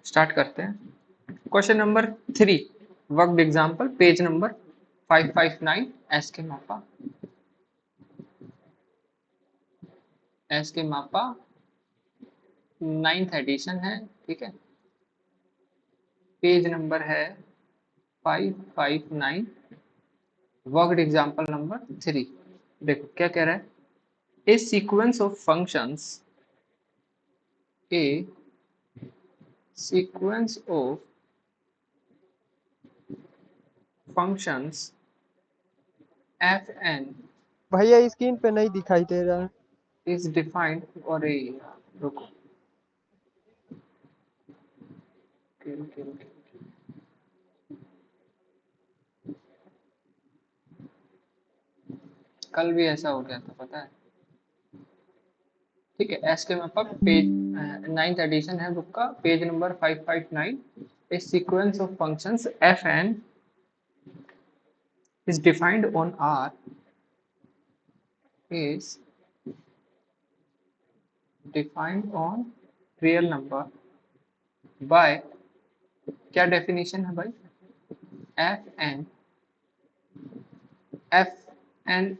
Start करते हैं। Question number 3, worked example, page number 559। S के मापा 9th एडिशन है, ठीक है। पेज नंबर है 559, वर्कड एग्जांपल नंबर 3। देखो क्या कह रहा है, a sequence of functions, a sequence of functions f n भैया स्क्रीन पे नहीं दिखाई दे रहा है। इज डिफाइंड, और ए रुको, कल भी ऐसा हो गया था पता है, ठीक है। एस के मैप पर पेज 9th एडिशन है बुक का, page number 559। A sequence of functions f n is defined on R is defined on real number by, क्या डेफिनेशन है भाई, एफ एन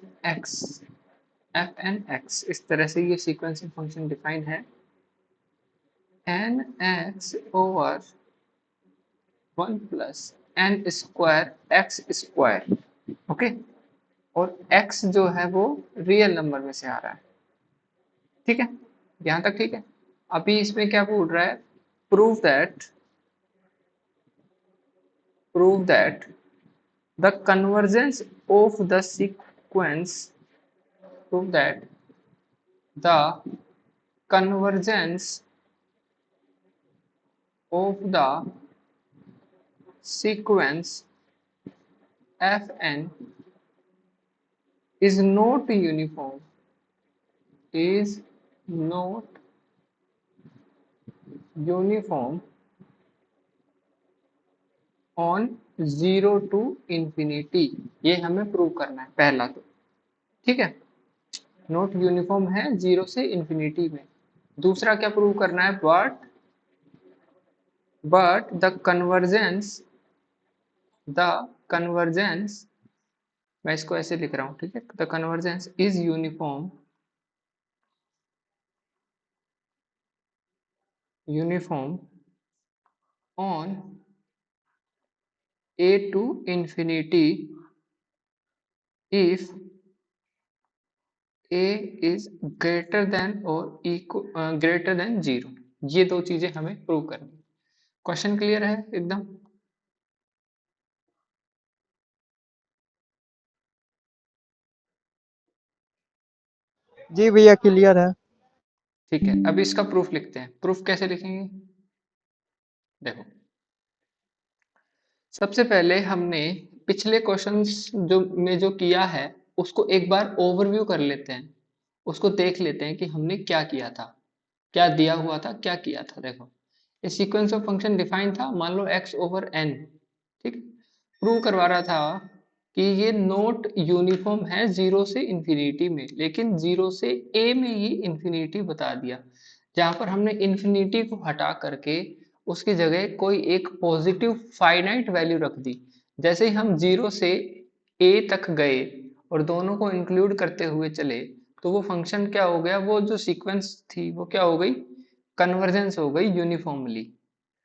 एक्स, इस तरह से ये सीक्वेंसिंग फंक्शन डिफाइन है। N x over 1 plus n square x square, okay. और x जो है वो रियल नंबर में से आ रहा है, ठीक है, यहां तक ठीक है। अभी इसमें क्या बोल रहा है, prove that the convergence of the sequence prove that the convergence of the sequence fn is not uniform on 0 to infinity। ये हमें प्रूव करना है पहला तो, ठीक है, नोट यूनिफॉर्म है 0 से इंफिनिटी में। दूसरा क्या प्रूव करना है, बट द कन्वर्जेंस, मैं इसको ऐसे लिख रहा हूं, ठीक है, the convergence is uniform on a to infinity if a is greater than or greater than 0। ये दो चीजें हमें प्रूव करनी। क्वेश्चन क्लियर है एकदम? जी भैया क्लियर है। ठीक है, अभी इसका प्रूफ लिखते हैं। प्रूफ कैसे लिखेंगे, देखो सबसे पहले हमने पिछले क्वेश्चंस जो किया है उसको एक बार ओवरव्यू कर लेते हैं, उसको देख लेते हैं कि हमने क्या किया था, क्या दिया हुआ था, क्या किया था। देखो ये सीक्वेंस ऑफ फंक्शन डिफाइन था, मान लो x ओवर n, ठीक। प्रूव करवा रहा था कि ये नोट यूनिफॉर्म है 0 से इंफिनिटी में, लेकिन 0 से a में ये इंफिनिटी बता दिया। जहां पर हमने इंफिनिटी को हटा करके उसकी जगह कोई एक पॉजिटिव फाइनाइट वैल्यू रख दी। जैसे ही हम 0 से a तक गए और दोनों को इंक्लूड करते हुए चले, तो वो फंक्शन क्या हो गया, वो जो सीक्वेंस थी वो क्या हो गई, कन्वर्जेंस हो गई यूनिफॉर्मली,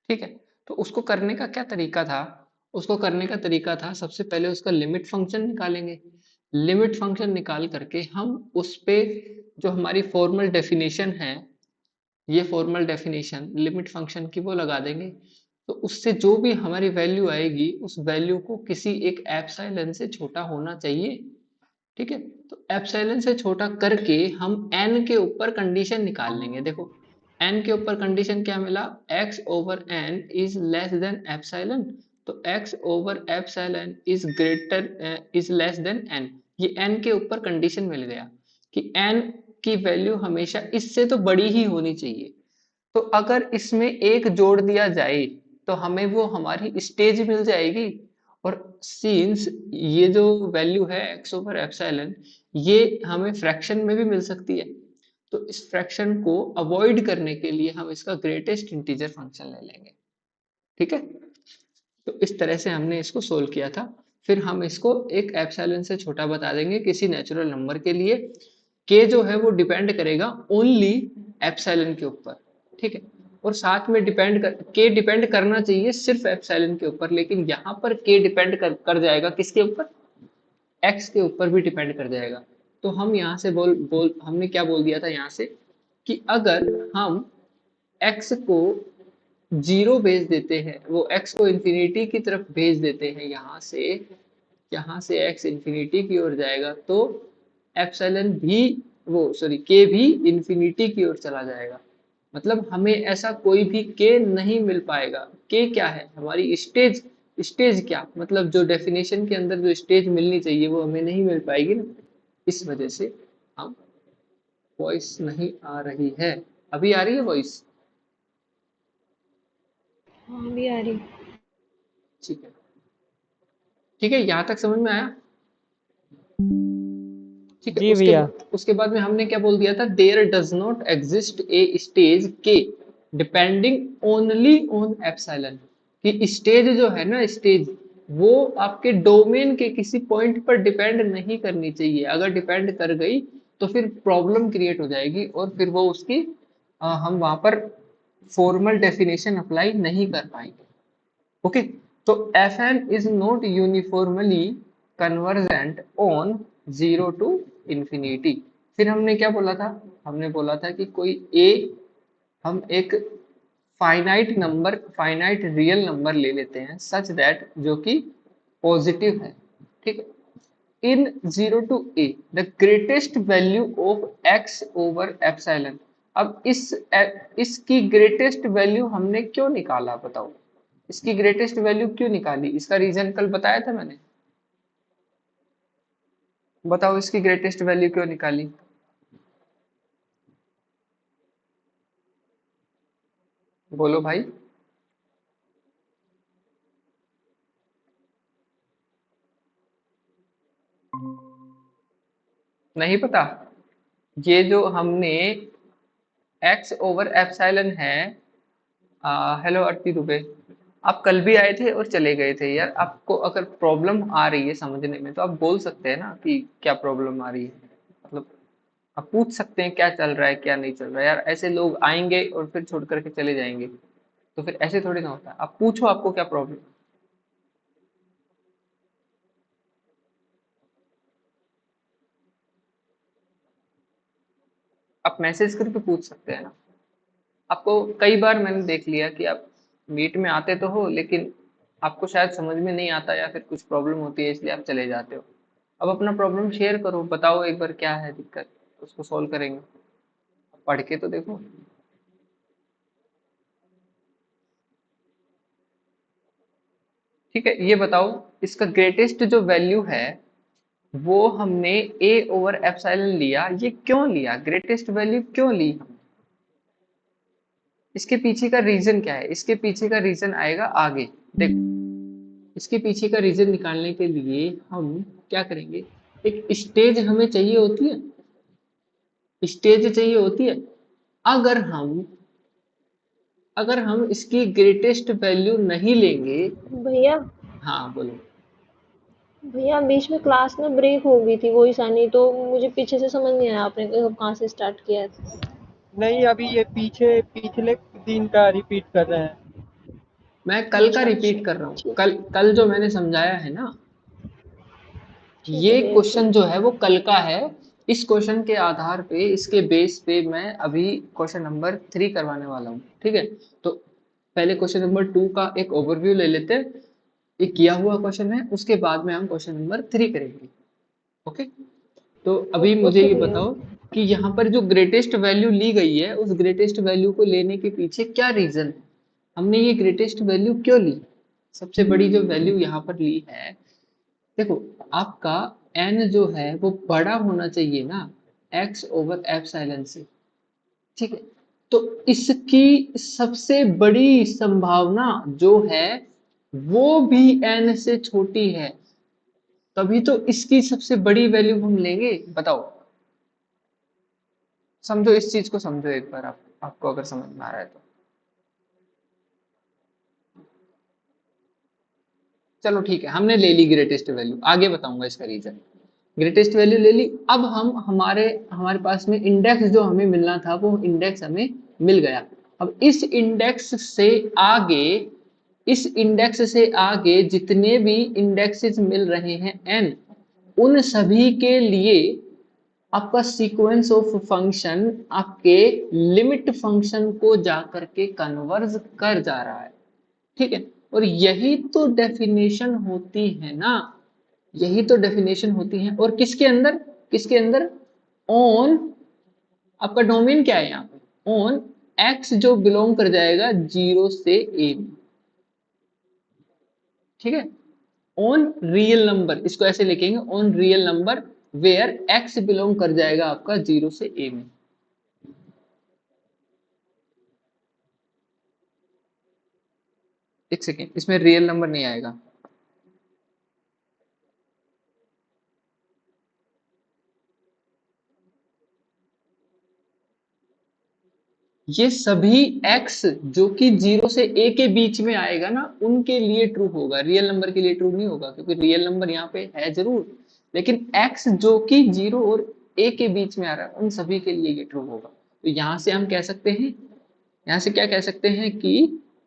ठीक है। तो उसको करने का क्या तरीका था, उसको करने का तरीका था सबसे पहले उसका लिमिट फंक्शन निकालेंगे। लिमिट फंक्शन निकाल करके हम उस पे जो हमारी फॉर्मल डेफिनेशन है, ये फॉर्मल डेफिनेशन लिमिट फंक्शन की वो लगा देंगे। तो उससे जो भी हमारी वैल्यू आएगी उस वैल्यू को किसी एक एप्सिलॉन से छोटा होना चाहिए, ठीक है। तो एप्सिलॉन से छोटा करके हम n के ऊपर कंडीशन निकाल लेंगे। देखो n के ऊपर कंडीशन क्या मिला, x over n is less than epsilon, तो x over epsilon is less than n। ये n के ऊपर कंडीशन मिल गया कि n की वैल्यू हमेशा इससे तो बड़ी ही होनी चाहिए। तो अगर इसमें एक जोड़ दिया जाए तो हमें वो हमारी स्टेज मिल जाएगी। और सीन्स ये जो वैल्यू है x ओवर एप्सिलॉन, ये हमें फ्रैक्शन में भी मिल सकती है। तो इस फ्रैक्शन को अवॉइड करने के लिए हम इसका ग्रेटेस्ट इंटीजर फंक्शन ले लेंगे, ठीक है। तो इस तरह से हमने इसको सोल्व किया था। फिर हम इसको एक एप्सिलॉन से छोटा बता देंगे किसी नेचुरल नंबर के लिए। के जो है वो डिपेंड करेगा ओनली एप्सिलॉन के ऊपर, ठीक है। और साथ में के डिपेंड करना चाहिए सिर्फ एप्सिलॉन के ऊपर, लेकिन यहाँ पर के डिपेंड कर जाएगा किसके ऊपर, एक्स के ऊपर भी डिपेंड कर जाएगा। तो हम यहाँ से हमने क्या बोल दिया था यहाँ से कि अगर हम एक्स को जीरो भेज देते हैं, वो एक्स को इंफिनिटी की तरफ भेज देते हैं, यहाँ से एक्स इंफिनिटी की ओर जाएगा तो एप्सिलॉन भी वो सॉरी के भी इंफिनिटी की ओर चला जाएगा। मतलब हमें ऐसा कोई भी के नहीं मिल पाएगा। के क्या है, हमारी स्टेज। स्टेज क्या मतलब जो डेफिनेशन के अंदर जो स्टेज मिलनी चाहिए वो हमें नहीं मिल पाएगी ना, इस वजह से हम वॉइस नहीं आ रही है। अभी आ रही है वॉइस? हाँ भी आ रही। ठीक है, ठीक है, यहाँ तक समझ में आया? ठीक है। जी भैया। उसके बाद में हमने क्या बोल दिया था, there does not exist a stage के डिपेंडिंग ओनली ऑन एप्सिलॉन। कि स्टेज जो है ना, स्टेज वो आपके डोमेन के किसी पॉइंट पर डिपेंड नहीं करनी चाहिए। अगर डिपेंड कर गई तो फिर प्रॉब्लम क्रिएट हो जाएगी और फिर वो उसकी हम वहां पर फॉर्मल डेफिनेशन अप्लाई नहीं कर पाएंगे। ओके। तो f n is not uniformly convergent on zero to infinity. फिर हमने क्या बोला था, हमने बोला था कि कोई ए, हम एक फाइनाइट रियल नंबर ले लेते हैं सच दैट जो कि पॉजिटिव है, ठीक है। In zero to a the greatest value of x over epsilon. अब इसकी ग्रेटेस्ट वैल्यू हमने क्यों निकाला बताओ, इसकी ग्रेटेस्ट वैल्यू क्यों निकाली? इसका रीजन कल बताया था मैंने, बताओ इसकी ग्रेटेस्ट वैल्यू क्यों निकाली? बोलो भाई। नहीं पता? ये जो हमने x ओवर एप्सिलॉन है, हेलो आरती दुबे, आप कल भी आए थे और चले गए थे यार। आपको अगर प्रॉब्लम आ रही है समझने में तो आप बोल सकते हैं ना कि क्या प्रॉब्लम आ रही है, मतलब आप पूछ सकते हैं क्या चल रहा है क्या नहीं चल रहा है। यार ऐसे लोग आएंगे और फिर छोड़ करके चले जाएंगे, तो फिर ऐसे थोड़ी ना होता है। आप पूछो आपको क्या प्रॉब्लम। आप मैसेज करके पूछ सकते हैं ना। आपको कई बार मैंने देख लिया कि आप मीट में आते तो हो लेकिन आपको शायद समझ में नहीं आता या फिर कुछ प्रॉब्लम होती है इसलिए आप चले जाते हो। अब अपना प्रॉब्लम शेयर करो, बताओ एक बार क्या है दिक्कत, उसको सॉल्व करेंगे। पढ़ के तो देखो। ठीक है, ये बताओ इसका ग्रेटेस्ट जो वैल्यू है वो हमने a ओवर एप्सिलॉन लिया, ये क्यों लिया, ग्रेटेस्ट वैल्यू क्यों ली हम? इसके पीछे का रीजन क्या है? इसके पीछे का रीजन आएगा आगे, देखो। इसके पीछे का रीजन निकालने के लिए हम क्या करेंगे, एक स्टेज हमें चाहिए होती है, स्टेज चाहिए होती है। अगर हम अगर हम इसकी ग्रेटेस्ट वैल्यू नहीं लेंगे। भैया हाँ बोलो। भैया बीच में क्लास में ब्रेक हो गई थी वही सानी, तो मुझे पीछे से समझ नहीं आया आपने कहाँ से स्टार्ट किया है। नहीं, अभी ये पीछे पिछले दिन का रिपीट कर रहे हैं। मैं कल का अच्छा अच्छा रिपीट कर रहा हूँ, ठीक। कल कल जो मैंने समझाया है ना, ठीक है ये भैया क्वेश्चन ठीक। जो है वो कल का है। इस क्वेश्चन के आधार पे, इसके बेस पे मैं अभी क्वेश्चन नंबर 3 करवाने वाला हूँ, ठीक है। तो पहले क्वेश्चन नंबर 2 का एक ओवरव्यू ले लेते हैं, ये किया हुआ क्वेश्चन है, उसके बाद में हम क्वेश्चन नंबर 3 करेंगे। ओके। तो अभी मुझे ओके ये भैया। बताओ कि यहाँ पर जो ग्रेटेस्ट वैल्यू ली गई है उस ग्रेटेस्ट वैल्यू को लेने के पीछे क्या रीजन है, हमने ये ग्रेटेस्ट वैल्यू क्यों ली? सबसे बड़ी जो वैल्यू यहाँ पर ली है, देखो, आपका n जो है वो बड़ा होना चाहिए ना x ओवर एप्सिलॉन से, ठीक है। तो इसकी सबसे बड़ी संभावना जो है वो भी n से छोटी है, तभी तो इसकी सबसे बड़ी वैल्यू हम लेंगे, बताओ। समझो इस चीज को, समझो एक बार आप, आपको अगर समझ में आ रहा है तो। चलो ठीक है, हमने ले ली ग्रेटेस्ट वैल्यू, आगे बताऊंगा इसका रीजन। ग्रेटेस्ट वैल्यू ले ली, अब हम हमारे हमारे पास में इंडेक्स जो हमें मिलना था वो इंडेक्स हमें मिल गया। अब इस इंडेक्स से आगे, इस इंडेक्स से आगे जितने भी इंडेक्सेस मिल रहे हैं n, उन सभी के लिए आपका सीक्वेंस ऑफ फंक्शन आपके लिमिट फंक्शन को जाकर के कन्वर्ज कर जा रहा है, ठीक है। और यही तो डेफिनेशन होती है ना, यही तो डेफिनेशन होती है। और किसके अंदर, किसके अंदर, ऑन, आपका डोमेन क्या है यहाँ पे, ऑन एक्स जो बिलोंग कर जाएगा 0 से a में, ठीक है। ऑन रियल नंबर, इसको ऐसे लिखेंगे, on real number where x belong कर जाएगा आपका 0 से a में। एक सेकेंड, इसमें रियल नंबर नहीं आएगा, ये सभी x जो कि 0 से a के बीच में आएगा ना, उनके लिए ट्रू होगा, रियल नंबर के लिए ट्रू नहीं होगा, क्योंकि रियल नंबर यहाँ पे है जरूर, लेकिन x जो कि 0 और a के बीच में आ रहा है उन सभी के लिए ये ट्रू होगा। तो यहां से हम कह सकते हैं, यहां से क्या कह सकते हैं कि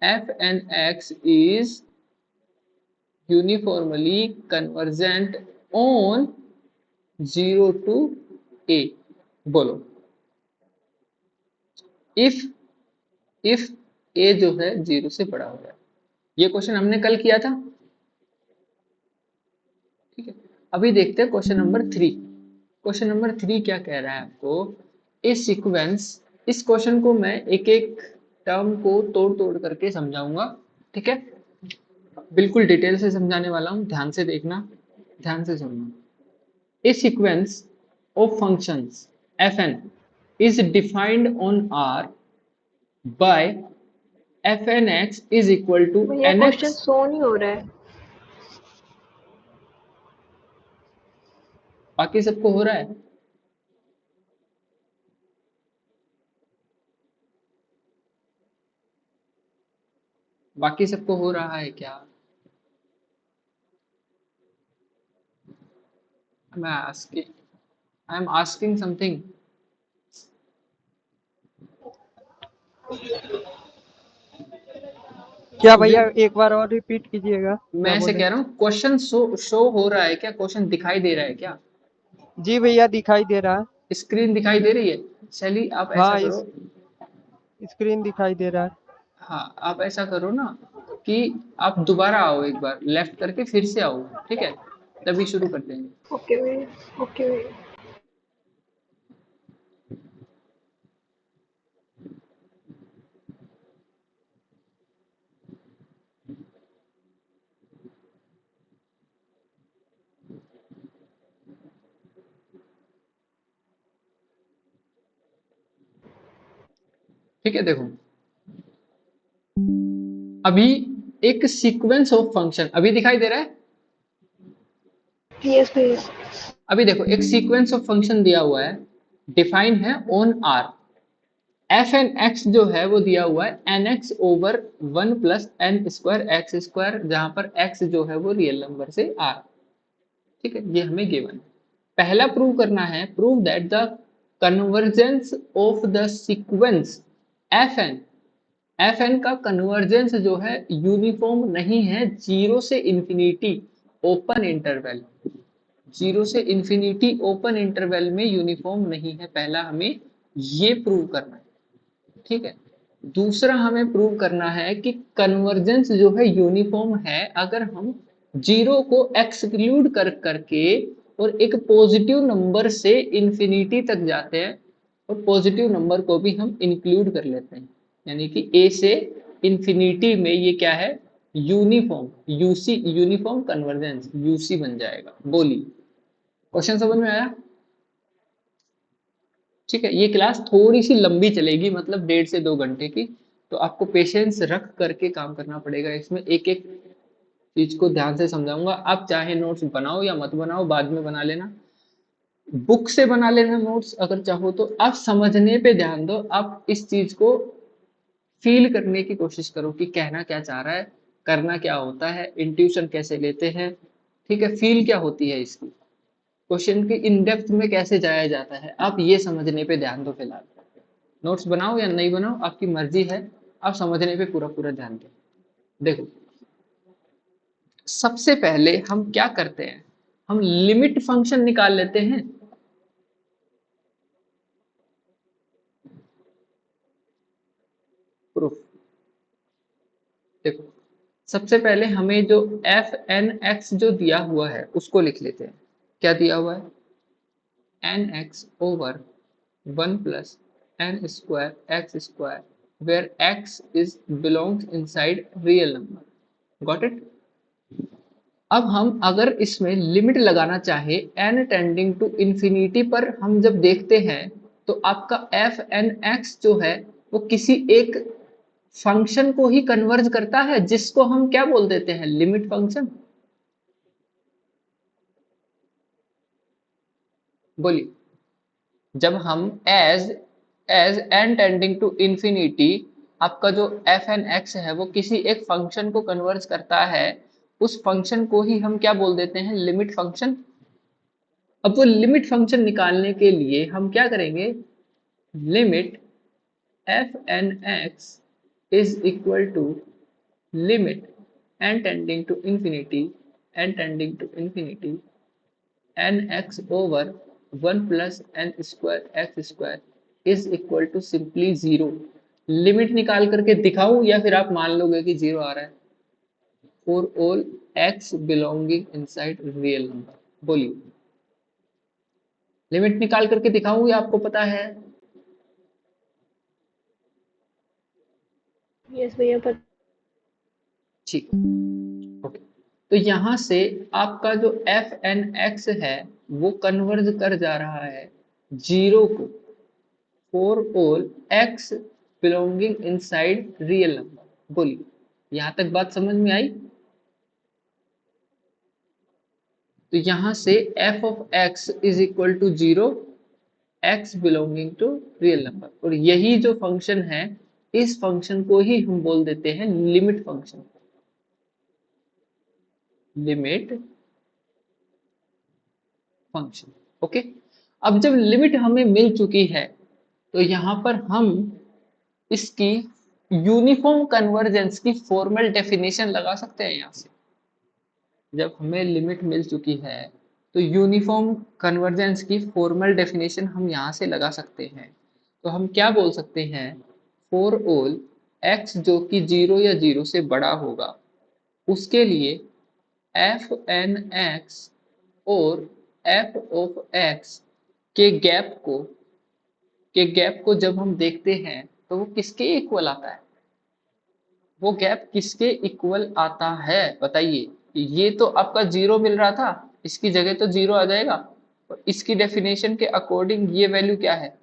f n x is uniformly convergent on 0 to a। बोलो, इफ a जो है 0 से बड़ा हो जाए। ये क्वेश्चन हमने कल किया था, ठीक है। अभी देखते हैं क्वेश्चन नंबर 3। क्वेश्चन नंबर 3 क्या कह रहा है आपको, ए सीक्वेंस, इस क्वेश्चन को मैं एक एक टर्म को तोड़ तोड़ करके समझाऊंगा, ठीक है। बिल्कुल डिटेल से समझाने वाला हूं, ध्यान से देखना, ध्यान से सुनना। A sequence of functions fn is defined on R by fnx is equal to भैया क्वेश्चन nx। शो नहीं हो रहा है। बाकी सबको हो रहा है? बाकी सबको हो रहा है क्या? I am asking something। क्या मुझे, भैया एक बार और रिपीट कीजिएगा, मैं क्या ऐसे बोले? कह रहा हूँ, क्वेश्चन शो हो रहा है क्या, क्वेश्चन दिखाई दे रहा है क्या? जी भैया दिखाई दे रहा है। स्क्रीन दिखाई दे रही है? शैली आप ऐसा हाँ, करो, इस स्क्रीन दिखाई दे रहा है। हाँ आप ऐसा करो ना कि आप दोबारा आओ, एक बार लेफ्ट करके फिर से आओ, ठीक है, तभी शुरू करते हैं। ओके भैया, ओके भैया। ठीक है, देखो अभी एक सीक्वेंस ऑफ फंक्शन अभी दिखाई दे रहा है। यस भैया। अभी देखो एक सीक्वेंस ऑफ फंक्शन दिया हुआ है, डिफाइन है on R. F n x जो है वो दिया हुआ है n x over 1 plus n square x square, जहां पर एक्स जो है वो रियल नंबर से आर, ठीक है, ये हमें गिवन है। पहला प्रूव करना है, prove that the convergence of the sequence f n, f n का कन्वर्जेंस जो है यूनिफॉर्म नहीं है 0 से इंफिनिटी ओपन इंटरवल, 0 से इंफिनिटी ओपन इंटरवल में यूनिफॉर्म नहीं है। पहला हमें ये प्रूव करना है, ठीक है। दूसरा हमें प्रूव करना है कि कन्वर्जेंस जो है यूनिफॉर्म है अगर हम 0 को एक्सक्लूड कर करके और एक पॉजिटिव नंबर से इंफिनिटी तक जाते हैं और पॉजिटिव नंबर को भी हम इंक्लूड कर लेते हैं, यानी कि a से इंफिनिटी में ये क्या है, uniform, UC, uniform convergence, UC बन जाएगा। बोली, क्वेश्चन समझ में आया? ठीक है, ये क्लास थोड़ी सी लंबी चलेगी, मतलब 1.5 से 2 घंटे की, तो आपको पेशेंस रख करके काम करना पड़ेगा। इसमें एक एक चीज को ध्यान से समझाऊंगा। आप चाहे नोट्स बनाओ या मत बनाओ, बाद में बना लेना, बुक से बना लेना नोट्स अगर चाहो तो। आप समझने पे ध्यान दो, आप इस चीज को फील करने की कोशिश करो कि कहना क्या चाह रहा है, करना क्या होता है, इंट्यूशन कैसे लेते हैं, ठीक है, फील क्या होती है इसकी, क्वेश्चन की इन डेप्थ में कैसे जाया जाता है, आप ये समझने पे ध्यान दो फिलहाल। नोट्स बनाओ या नहीं बनाओ आपकी मर्जी है, आप समझने पे पूरा पूरा ध्यान दो। देखो, सबसे पहले हम क्या करते हैं, हम लिमिट फंक्शन निकाल लेते हैं। प्रूफ देखो, सबसे पहले हमें जो एफ एन एक्स जो दिया हुआ है उसको लिख लेते हैं। क्या दिया हुआ है, n x over 1 plus n square x square where x is belongs inside real number. Got it. अब हम अगर इसमें लिमिट लगाना चाहे एन टेंडिंग टू इंफिनिटी पर, हम जब देखते हैं तो आपका एफ एन एक्स जो है वो किसी एक फंक्शन को ही कन्वर्ज करता है जिसको हम क्या बोल देते हैं, लिमिट फंक्शन। बोलिए, जब हम as as n tending to infinity, आपका जो एफ एन एक्स है वो किसी एक फंक्शन को कन्वर्ज करता है, उस फंक्शन को ही हम क्या बोल देते हैं, लिमिट फंक्शन। अब वो लिमिट फंक्शन निकालने के लिए हम क्या करेंगे, limit f n x is equal to limit n tending to infinity, n tending to infinity n x over 1 plus n square x square is equal to simply zero. Limit निकाल करके दिखाऊं या फिर आप मान लोगे कि जीरो आ रहा है, for all x belonging inside real number. बोलिए, लिमिट निकाल करके दिखाऊं या आपको पता है। यस भैया पर ठीक, ओके। तो यहां से आपका जो एफ एन एक्स है वो कन्वर्ज कर जा रहा है जीरो को, for all x belonging inside real number. बोलिए, यहां तक बात समझ में आई। तो यहां से f of x is equal to zero, x belonging to real number, और यही जो फंक्शन है इस फंक्शन को ही हम बोल देते हैं limit function. Limit function, okay. अब जब लिमिट हमें मिल चुकी है तो यहां पर हम इसकी यूनिफॉर्म कन्वर्जेंस की फॉर्मल डेफिनेशन लगा सकते हैं। यहां से जब हमें लिमिट मिल चुकी है तो यूनिफॉर्म कन्वर्जेंस की फॉर्मल डेफिनेशन हम यहां से लगा सकते हैं। तो हम क्या बोल सकते हैं, फॉर ऑल एक्स जो कि जीरो या जीरो से बड़ा होगा उसके लिए एफ एन एक्स और एफ ऑफ एक्स के गैप को जब हम देखते हैं तो वो किसके इक्वल आता है, वो गैप किसके इक्वल आता है बताइए। ये तो आपका जीरो मिल रहा था, इसकी जगह तो जीरो आ जाएगा, और इसकी डेफिनेशन के अकॉर्डिंग ये वैल्यू क्या है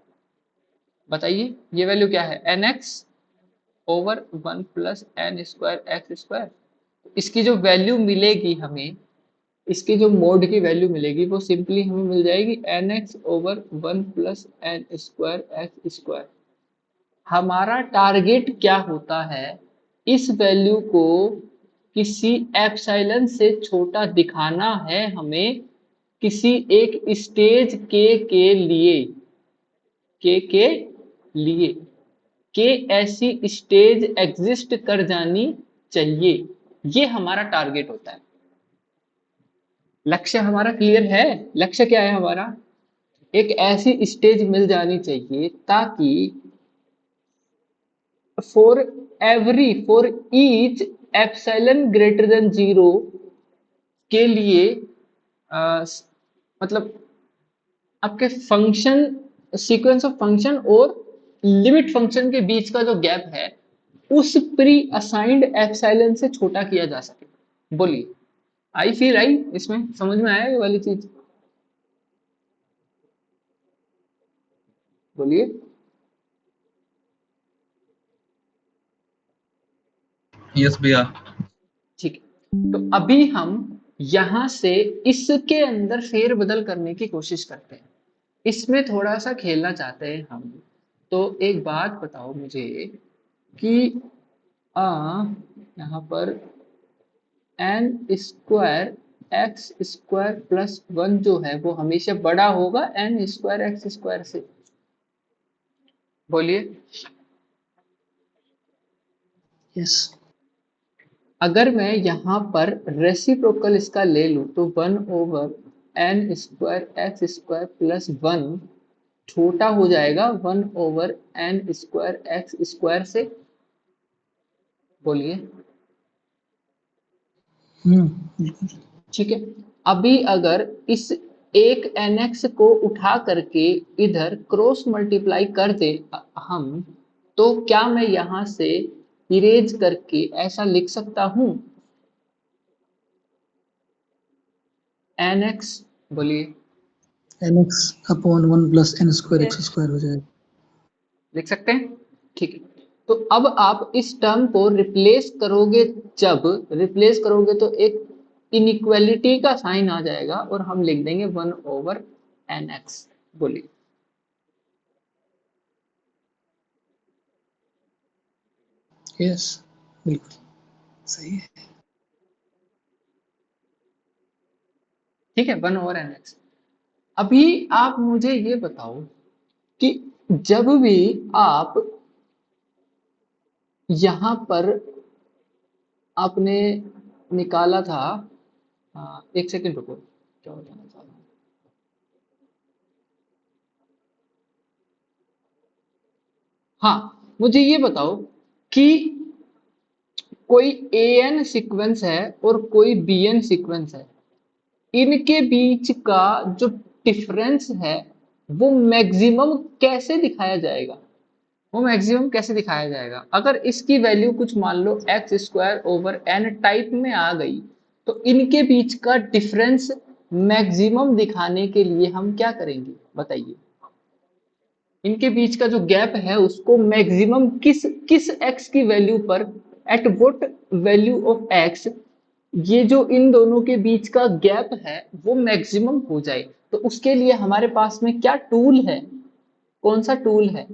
बताइए, ये वैल्यू क्या है, n x over 1 plus n square x square. इसकी जो वैल्यू मिलेगी हमें, इसकी जो मोड की वैल्यू मिलेगी वो सिंपली हमें मिल जाएगी n x over 1 plus n square x square. हमारा टारगेट क्या होता है, इस वैल्यू को किसी एप्सिलॉन से छोटा दिखाना है हमें, किसी एक स्टेज के लिए, के लिए, के ऐसी स्टेज एग्जिस्ट कर जानी चाहिए, ये हमारा टारगेट होता है। लक्ष्य हमारा क्लियर है, लक्ष्य क्या है हमारा, एक ऐसी स्टेज मिल जानी चाहिए ताकि for each epsilon greater than zero के लिए मतलब आपके फंक्शन, सीक्वेंस ऑफ फंक्शन और लिमिट फंक्शन के बीच का जो गैप है उस प्री असाइंड एप्सिलॉन से छोटा किया जा सके। बोलिए, आई फील आई, इसमें समझ में आया ये वाली चीज, बोलिए। यस भैया। ठीक है, तो अभी हम यहां से इसके अंदर फेरबदल करने की कोशिश करते हैं। इसमें थोड़ा सा खेलना चाहते हैं हम। तो एक बात बताओ मुझे कि आ यहाँ पर n square x square plus one जो है वो हमेशा बड़ा होगा एन स्क्वायर एक्स स्क्वायर से? बोलिए। यस। अगर मैं यहाँ पर रेसिप्रोकल इसका ले लूँ तो one over n square x square plus one छोटा हो जाएगा one over n square x square से। बोलिए। बिल्कुल। ठीक है। अभी अगर इस एक nx को उठा करके इधर क्रॉस मल्टीप्लाई कर दे हम, तो क्या मैं यहां से इरेज करके ऐसा लिख सकता हूं nx? बोलिए। nx upon 1 plus n square x square हो जाएगा। लिख सकते हैं? ठीक है। तो अब आप इस टर्म को रिप्लेस करोगे, जब रिप्लेस करोगे तो एक इनइक्वालिटी का साइन आ जाएगा और हम लिख देंगे वन ओवर एन एक्स। बोलिए। यस, बिल्कुल सही है। ठीक है, वन ओवर एन एक्स। अभी आप मुझे ये बताओ कि जब भी आप यहां पर आपने निकाला था, एक सेकंड रुको, क्या बताना चाह रहा हूं। हाँ, मुझे ये बताओ कि कोई एन सीक्वेंस है और कोई बीएन सीक्वेंस है, इनके बीच का जो डिफरेंस है वो मैक्सिमम कैसे दिखाया जाएगा? वो मैक्सिमम कैसे दिखाया जाएगा? अगर इसकी वैल्यू कुछ मान लो x square over n type में आ गई, तो इनके बीच का डिफरेंस मैक्सिमम दिखाने के लिए हम क्या करेंगे बताइए? इनके बीच का जो गैप है उसको मैक्सिमम किस किस एक्स की वैल्यू पर, at what value of x, ये जो इन दोनों के बीच का गैप है वो मैक्सिमम हो जाए। तो उसके लिए हमारे पास में क्या टूल है? कौन सा टूल है?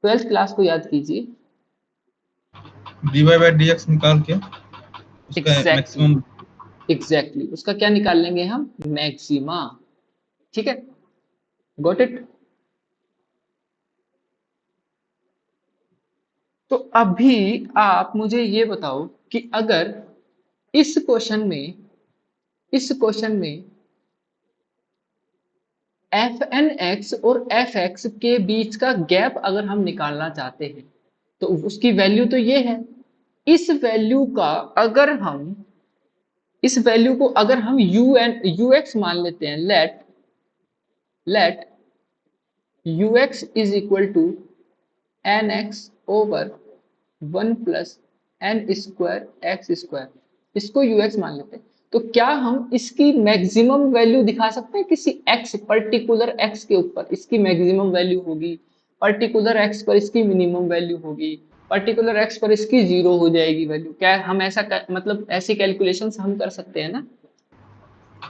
12th क्लास को याद कीजिए। dy बाई dx निकाल के उसका एग्जैक्टली, मैक्सिमम। एग्जैक्टली उसका क्या निकाल लेंगे हम? मैक्सिमा। ठीक है, गॉट इट। तो अभी आप मुझे ये बताओ कि अगर इस क्वेश्चन में, इस क्वेश्चन में एफ एन एक्स और एफ एक्स के बीच का गैप अगर हम निकालना चाहते हैं तो उसकी वैल्यू तो ये है। इस वैल्यू का अगर हम, इस वैल्यू को अगर हम यू एन यू एक्स मान लेते हैं, let u x is equal to n x over one plus n square x square, इसको यू एक्स मान लेते हैं, तो क्या हम इसकी मैक्सिमम वैल्यू दिखा सकते हैं किसी एक्स, पर्टिकुलर एक्स के ऊपर इसकी मैक्सिमम वैल्यू होगी, पर्टिकुलर एक्स पर इसकी मिनिमम वैल्यू होगी, पर्टिकुलर एक्स पर इसकी जीरो हो जाएगी वैल्यू? क्या हम ऐसा मतलब ऐसी कैलकुलेशंस हम कर सकते हैं ना?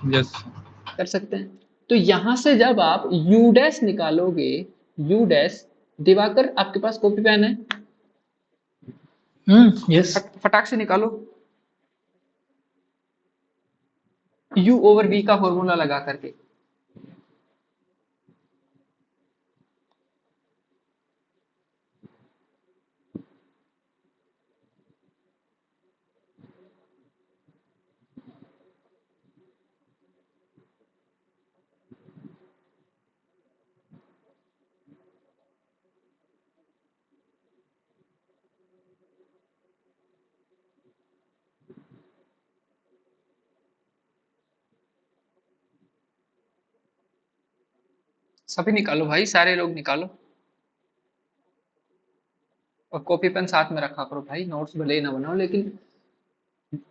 यस। कर सकते हैं। तो यहां से जब आप यू डैश निकालोगे, यू डैश, दिवाकर आपके पास कॉपी पेन है? यस। फटाक से निकालो u ओवर v का फॉर्मूला लगा करके। सभी निकालो भाई, सारे लोग निकालो, और कॉपी पेन साथ में रखा करो भाई, नोट्स भले ही ना बनाओ लेकिन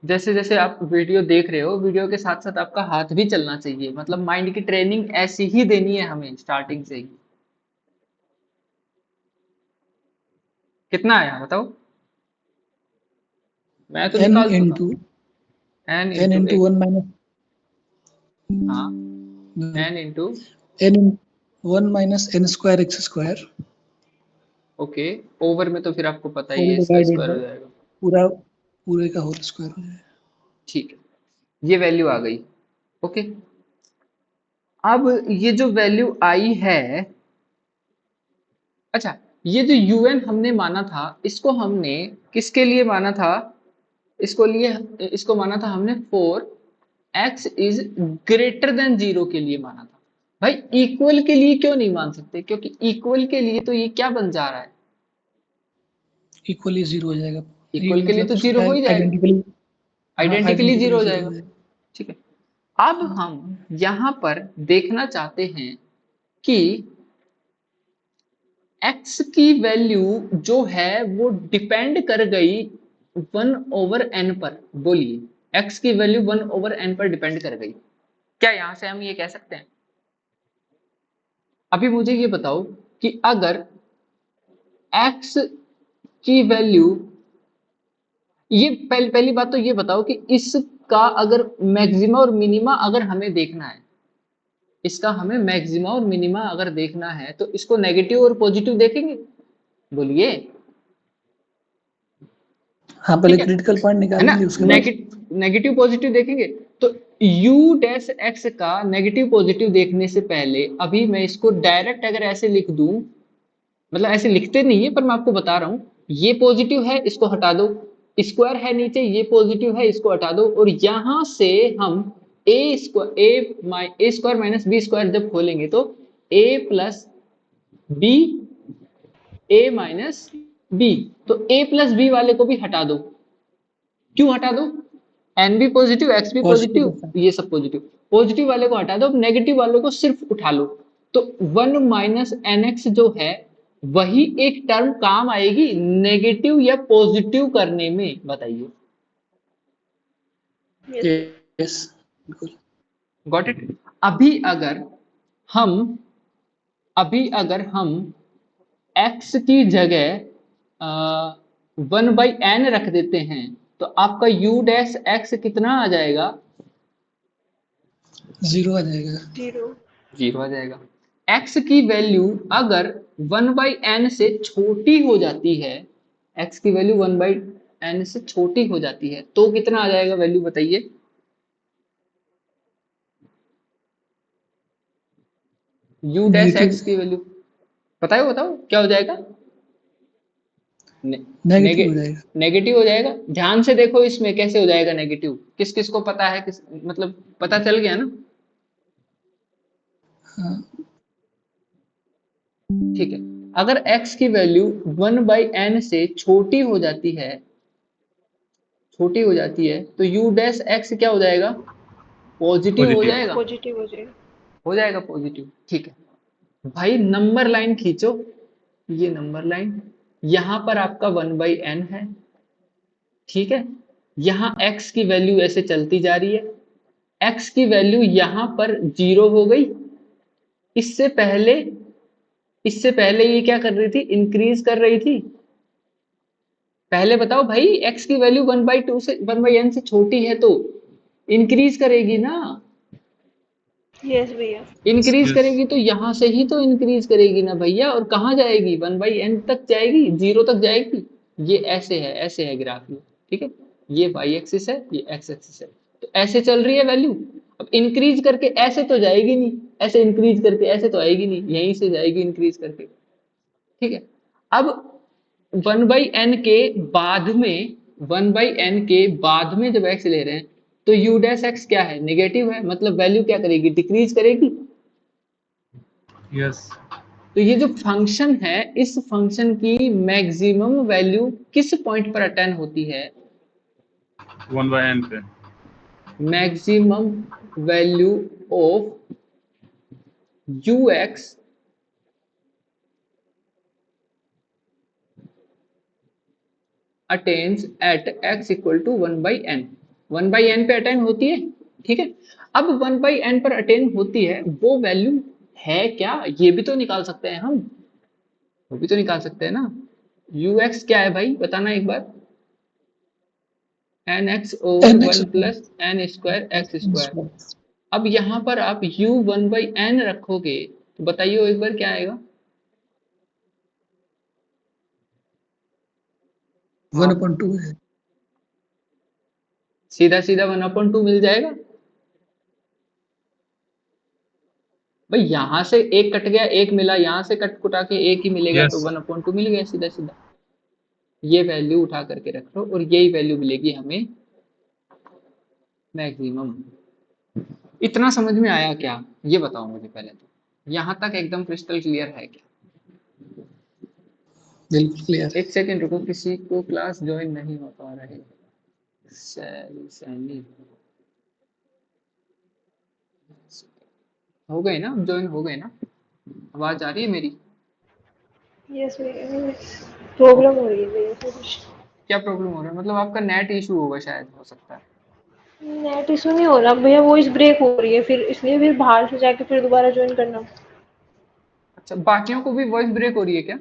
जैसे जैसे आप वीडियो देख रहे हो, वीडियो के साथ साथ आपका हाथ भी चलना चाहिए, मतलब माइंड की ट्रेनिंग ऐसी ही देनी है हमें स्टार्टिंग से ही। कितना आया बताओ? मैं तो एन निकाल चुका। Into n n into into एक, वन माइनस हाँ, n into n 1 minus n square x square okay, over में तो फिर आपको पता ही whole है, इसका divided स्क्वायर by हो जाएगा। पूरा पूरे का होल स्क्वायर हो जाएगा। ठीक है, ये वैल्यू आ गई। ओके, अब ये जो वैल्यू आई है, अच्छा, ये जो un हमने माना था, इसको हमने किसके लिए माना था? इसको माना था हमने for x is greater than 0 के लिए माना था। भाई इक्वल के लिए क्यों नहीं मान सकते? क्योंकि इक्वल के लिए तो ये क्या बन जा रहा है? इक्वली 0 हो जाएगा। ये इक्वल के लिए तो 0 हो ही जाएगा, आइडेंटिकली आइडेंटिकली 0 हो 0 जाएगा। ठीक है, अब हम यहां पर देखना चाहते हैं कि x की वैल्यू जो है वो डिपेंड कर गई 1/n पर। बोलिए, x की वैल्यू 1/n पर डिपेंड कर गई, क्या यहां से हम ये कह सकते हैं? अभी मुझे ये बताओ कि अगर x की वैल्यू, ये पहली बात तो ये बताओ कि इसका अगर मैक्सिमा और मिनिमा अगर हमें देखना है, इसका हमें मैक्सिमा और मिनिमा अगर देखना है तो इसको नेगेटिव और पॉजिटिव देखेंगे? बोलिए, हाँ, पहले ठीक क्रिटिकल पॉइंट है ना? निकालेंगे उसके बाद नेगेटिव पॉजिटिव देखेंगे तो u डैश x का नेगेटिव पॉजिटिव देखने से पहले अभी मैं इसको डायरेक्ट अगर ऐसे लिख दूं, मतलब ऐसे लिखते नहीं है पर मैं आपको बता रहा हूं, ये पॉजिटिव है इसको हटा दो, स्क्वायर है नीचे, ये पॉजिटिव है इसको हटा दो, और यहां से हम a square minus b square जब खोलेंगे तो a plus b, a minus b, तो a प्लस बी वाले को भी हटा दो। क्यों हटा दो? n भी पॉजिटिव, x भी पॉजिटिव पॉजिटिव, ये सब पॉजिटिव, पॉजिटिव वाले को हटा दो, नेगेटिव वाले को सिर्फ उठा लो। तो 1 माइनस nx जो है वही एक टर्म काम आएगी नेगेटिव या पॉजिटिव करने में, बताइए। यस बिल्कुल। Got it? अभी अगर हम x की जगह 1/n रख देते हैं तो आपका u डैश x कितना आ जाएगा? 0 आ जाएगा। 0 आ जाएगा। x की वैल्यू अगर 1/n से छोटी हो जाती है, x की वैल्यू 1/n से छोटी हो जाती है तो कितना आ जाएगा वैल्यू, बताइए। u डैश नेगेटिव x की वैल्यू बताओ क्या हो जाएगा? नेगेटिव हो जाएगा। नेगेटिव हो जाएगा। ध्यान से देखो इसमें कैसे हो जाएगा नेगेटिव, किस किस को पता है, मतलब पता चल गया ना? हाँ, ठीक है, अगर x की वैल्यू 1/n से छोटी हो जाती है तो u डैश x क्या हो जाएगा? पॉजिटिव हो पॉजिटिव। जाएगा, पॉजिटिव हो जाएगा। हो जाएगा पॉजिटिव। ठीक है भाई, नंबर लाइन खींचो, ये नंबर लाइन, यहां पर आपका 1/n है, ठीक है, यहां x की वैल्यू ऐसे चलती जा रही है, x की वैल्यू यहां पर 0 हो गई। इससे पहले ये क्या कर रही थी? इंक्रीज कर रही थी। पहले बताओ भाई, x की वैल्यू 1/2 से 1/n से छोटी है तो इंक्रीज करेगी ना? यस भैया। Increase yes. करेगी तो यहां से ही तो इंक्रीज करेगी ना भैया, और कहां जाएगी? 1/n तक जाएगी, 0 तक जाएगी। ये ऐसे है ग्राफ में, ठीक है, ये y एक्सिस है, ये x एक्सिस है, तो ऐसे चल रही है वैल्यू। अब इंक्रीज करके ऐसे तो जाएगी नहीं, ऐसे इंक्रीज करके ऐसे तो आएगी नहीं, यहीं से जाएगी इंक्रीज करके, ठीक है। अब 1/n के बाद में 1/n के बाद में जब x ले रहे हैं तो u डैश x क्या है? नेगेटिव है, मतलब वैल्यू क्या करेगी? डिक्रीज करेगी। यस। तो ये जो फंक्शन है, इस फंक्शन की मैक्सिमम वैल्यू किस पॉइंट पर अटेन होती है? 1/n पे। Maximum value of ux attains at x equal to 1/n। 1/n पे अटेन होती है, ठीक है। अब 1/n पर अटेन होती है, वो वैल्यू है क्या? ये भी तो निकाल सकते हैं हम, वो भी तो निकाल सकते हैं ना। ux क्या है भाई, बताना एक बार। nx over nx 1 plus n square x square. Square. अब यहां पर आप u 1/n रखोगे तो बताइए एक बार क्या आएगा। 1/2 है। सीधा सीधा 1/2 मिल जाएगा भाई, यहां से एक कट गया, एक मिला, यहां से कट कुटा के एक ही मिलेगा, तो Yes. 1/2 मिल गया सीधा सीधा। ये वैल्यू उठा करके रख लो और यही वैल्यू मिलेगी हमें मैक्सिमम। इतना समझ में आया क्या, ये बताओ मुझे पहले तो, यहां तक एकदम क्रिस्टल क्लियर है क्या? बिल्कुल क्लियर है। एक सेकंड रुको, किसी को क्लास ज्वाइन नहीं हो पा रहे। सैनी हो गए ना, ज्वाइन हो गए ना? आवाज आ रही है मेरी? यस भैया, प्रॉब्लम हो रही है भैया कुछ। क्या प्रॉब्लम हो रहा है? मतलब आपका नेट इशू होगा शायद, हो सकता है। नेट इशू नहीं हो रहा भैया, वॉइस ब्रेक हो रही है, फिर इसलिए फिर बाहर से जाके फिर दोबारा ज्वाइन करना। अच्छा, बाकियों को भी वॉइस ब्रेक हो रही है क्या?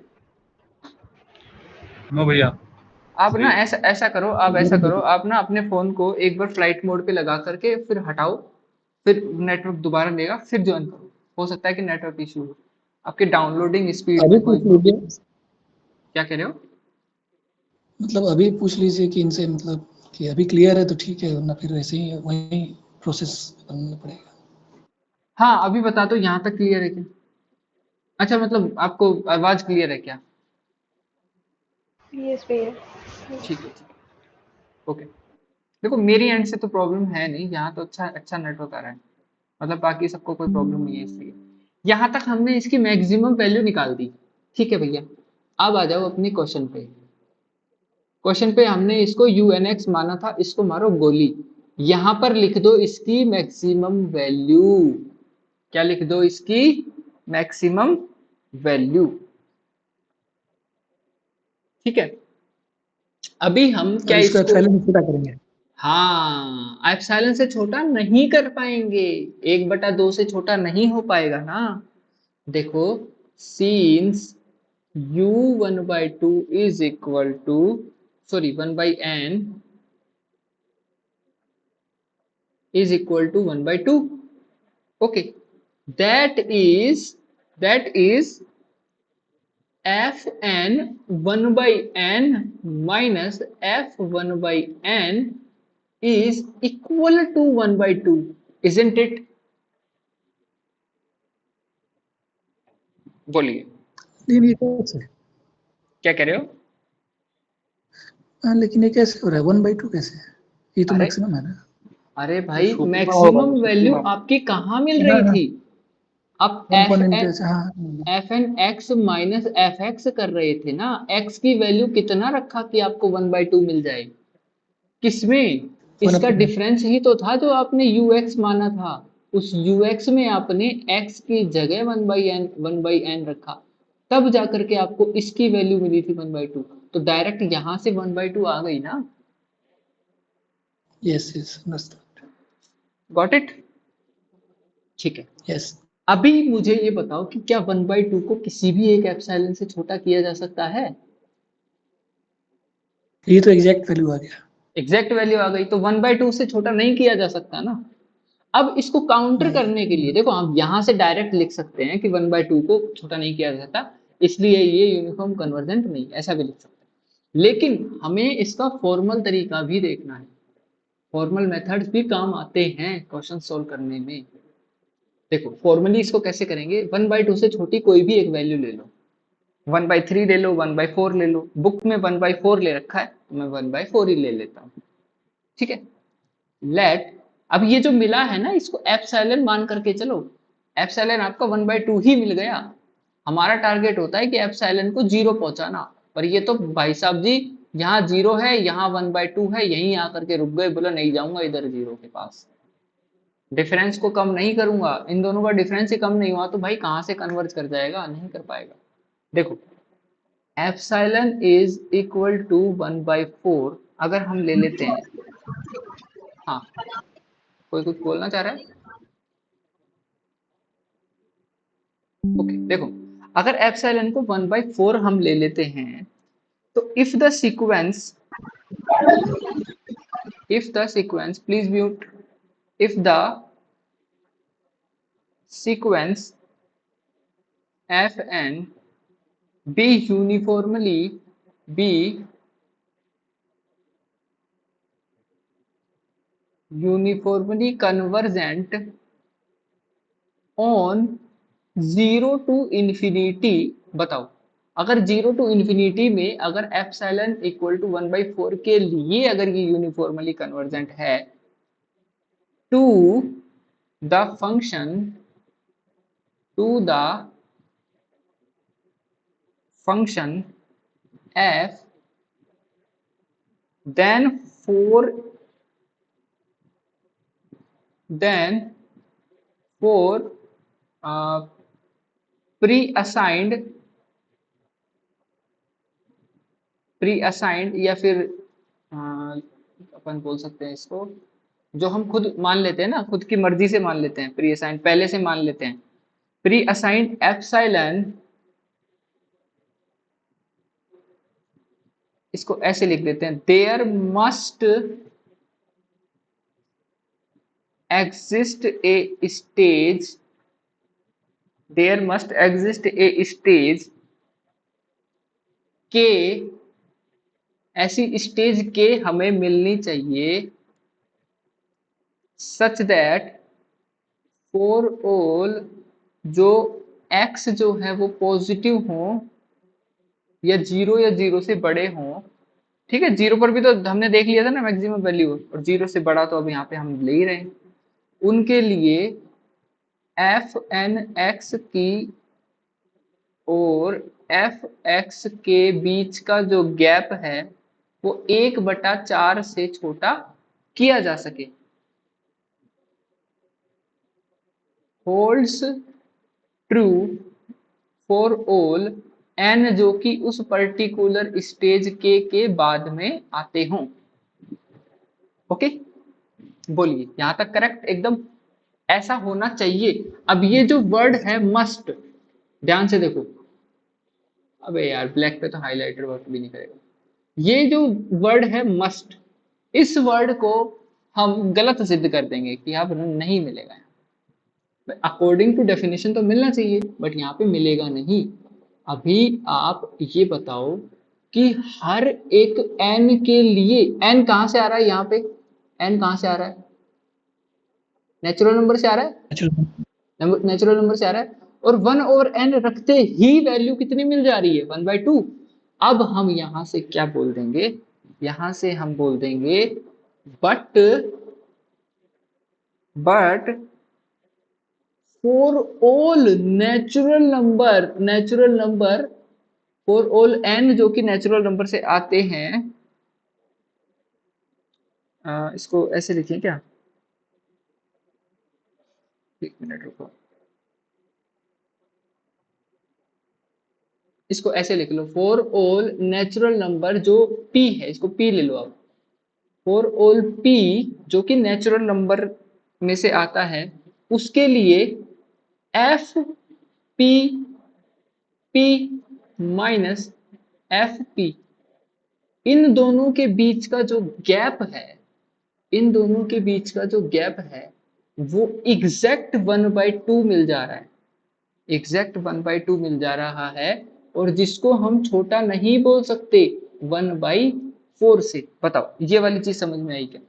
No भैया। आप ना जी। ऐसा ऐसा करो, आप ऐसा करो, आप ना अपने फोन को एक बार फ्लाइट मोड पे लगा करके फिर हटाओ, फिर नेटवर्क दोबारा लेगा, फिर ज्वाइन करो। हो सकता है कि नेटवर्क इशू हो, आपके डाउनलोडिंग स्पीड अभी में कोई। पूछ लीजिए, क्या कह रहे हो? मतलब अभी पूछ लीजिए कि इनसे, मतलब कि अभी क्लियर है तो ठीक है, वरना फिर वैसे ही वही प्रोसेस करना पड़ेगा। हाँ अभी बता दो, यहाँ तक क्लियर है क्या? अच्छा, मतलब आपको आवाज क्लियर है क्या? यस भैया। ठीक है, ठीक है, ओके। देखो मेरी एंड से तो प्रॉब्लम है नहीं, यहाँ तो अच्छा अच्छा नेटवर्क आ रहा है, मतलब बाकी सबको कोई प्रॉब्लम नहीं है, इसलिए यहाँ तक हमने इसकी मैक्सिमम वैल्यू निकाल दी। ठीक है भैया, अब आ जाओ अपने क्वेश्चन पे। क्वेश्चन पे हमने इसको UNX माना था, इसको मारो गोली। यहां पर लिख दो इसकी मैक्सिमम वैल्यू। क्या लिख दो इसकी मैक्सिमम वैल्यू? ठीक है, अभी हम क्या और इसको इसको, एप्सिलॉन छोटा करेंगे। हाँ एप्सिलॉन से छोटा नहीं कर पाएंगे, 1/2 से छोटा नहीं हो पाएगा ना। देखो, since u1/2 is equal to, sorry 1/n is equal to 1/2. Okay, that is fn 1/n minus f1/n is equal to 1/2, isn't it? बोलिए, लेकिन ये कैसे, क्या कह रहे हो? हाँ, लेकिन ये कैसे हो रहा है 1/2 कैसे? ये तो अरे मैक्सिमम है ना। अरे भाई, सुप्रीमा होगा, मैक्सिमम वैल्यू सुप्रीमा। आपकी कहाँ मिल हाँ रही हाँ, थी? आप एफ 1.n हाँ। F n x minus f x कर रहे थे ना, एक्स की वैल्यू कितना रखा कि आपको 1/2 मिल जाए? किसमें? इसका 1/n। डिफरेंस ही तो था जो आपने ux माना था, उस ux में आपने x की जगह 1/n रखा, तब जाकर के आपको इसकी वैल्यू मिली थी 1/2। तो डायरेक्ट यहां से 1/2 आ गई ना। Yes yes understood. Got it? ठीक है, यस, अभी मुझे ये बताओ कि क्या 1/2 को किसी भी एक एप्सिलॉन से छोटा किया जा सकता है? ये तो एग्जैक्ट वैल्यू आ गया। एग्जैक्ट वैल्यू आ गई, तो 1/2 से छोटा नहीं किया जा सकता ना। अब इसको काउंटर नहीं, करने के लिए देखो, हम यहां से डायरेक्ट लिख सकते हैं कि 1/2 को छोटा नहीं किया जा सकता, इसलिए ये यूनिफॉर्म कन्वर्जेंट नहीं, ऐसा भी लिख सकते हैं। लेकिन हमें इसका फॉर्मल तरीका भी देखना है, फॉर्मल मेथड्स भी काम आते हैं क्वेश्चन सोल्व करने में। देखो फॉर्मली इसको कैसे करेंगे, 1/2 से छोटी कोई भी एक वैल्यू ले लो, 1/3 ले लो, 1/4 ले लो, बुक में 1/4 ले रखा है तो मैं 1/4 ही ले लेता हूँ। ठीक है, लेट, अब ये जो मिला है ना, इसको एप्सिलॉन मान करके चलो, एप्सिलॉन आपका 1/2 ही मिल गया। हमारा टारगेट होता है कि एप्सिलॉन को 0 पहुंचाना, पर ये तो भाई साहब जी, यहाँ 0 है, यहाँ 1/2 है, यहीं आकर के रुक गए, बोला नहीं जाऊंगा इधर 0 के पास, डिफरेंस को कम नहीं करूंगा, इन दोनों का डिफरेंस ही कम नहीं हुआ तो भाई कहाँ से कन्वर्ज कर जाएगा, नहीं कर पाएगा। देखो, एप्सिलॉन इज इक्वल टू 1/4 अगर हम ले लेते हैं, हाँ कोई कुछ बोलना चाह रहा है? ओके, देखो, अगर एप्सिलॉन को 1/4 हम ले लेते हैं, तो if the sequence please mute, if the sequence f n be uniformly convergent on 0 to infinity। बताओ, अगर 0 to infinity में अगर एप्सिलॉन इक्वल टू 1/4 के लिए अगर ये यूनिफॉर्मली कन्वर्जेंट है to the function f, then for pre assigned या फिर अपन बोल सकते हैं इसको, जो हम खुद मान लेते हैं ना, खुद की मर्जी से मान लेते हैं, प्री असाइंड पहले से मान लेते हैं, प्री असाइंड एप्सिलॉन, इसको ऐसे लिख देते हैं, there must exist a stage के, ऐसी स्टेज के हमें मिलनी चाहिए सच दैट फॉर ऑल जो x जो है वो पॉजिटिव हो या 0 से बड़े हों। ठीक है, 0 पर भी तो हमने देख लिया था ना मैक्सिमम वैल्यू, और 0 से बड़ा तो अब यहाँ पे हम ले ही रहे हैं। उनके लिए एफ एन एक्स की और एफ एक्स के बीच का जो गैप है वो 1/4 से छोटा किया जा सके। Holds true for all n जो कि उस पर्टिकुलर स्टेज के बाद में आते हों। ओके, बोलिए यहां तक करेक्ट एकदम ऐसा होना चाहिए। अब ये जो वर्ड है मस्ट, ध्यान से देखो, अबे यार ब्लैक पे तो हाइलाइटर वर्क भी नहीं करेगा। ये जो वर्ड है मस्ट, इस वर्ड को हम गलत सिद्ध कर देंगे कि आप नहीं मिलेगा। अकॉर्डिंग टू डेफिनेशन तो मिलना चाहिए बट यहाँ पे मिलेगा नहीं। अभी आप ये बताओ कि हर एक n के लिए, n कहां से आ रहा है यहाँ पे, n कहां से आ रहा है, नेचुरल नंबर से आ रहा है, नेचुरल नंबर से आ रहा है, और 1/n रखते ही वैल्यू कितनी मिल जा रही है 1/2। अब हम यहां से क्या बोल देंगे, यहां से हम बोल देंगे but for all natural number for all n जो कि नेचुरल नंबर से आते हैं, इसको ऐसे लिखें क्या, एक मिनट रुको, इसको ऐसे लिख लो, फॉर ऑल नेचुरल नंबर जो p है, इसको p ले लो आप, फॉर ऑल p जो कि नेचुरल नंबर में से आता है, उसके लिए f p minus f p, इन दोनों के बीच का जो गैप है, इन दोनों के बीच का जो गैप है वो एग्जैक्ट 1/2 मिल जा रहा है, एग्जैक्ट 1/2 मिल जा रहा है, और जिसको हम छोटा नहीं बोल सकते 1/4 से। बताओ ये वाली चीज समझ में आई क्या?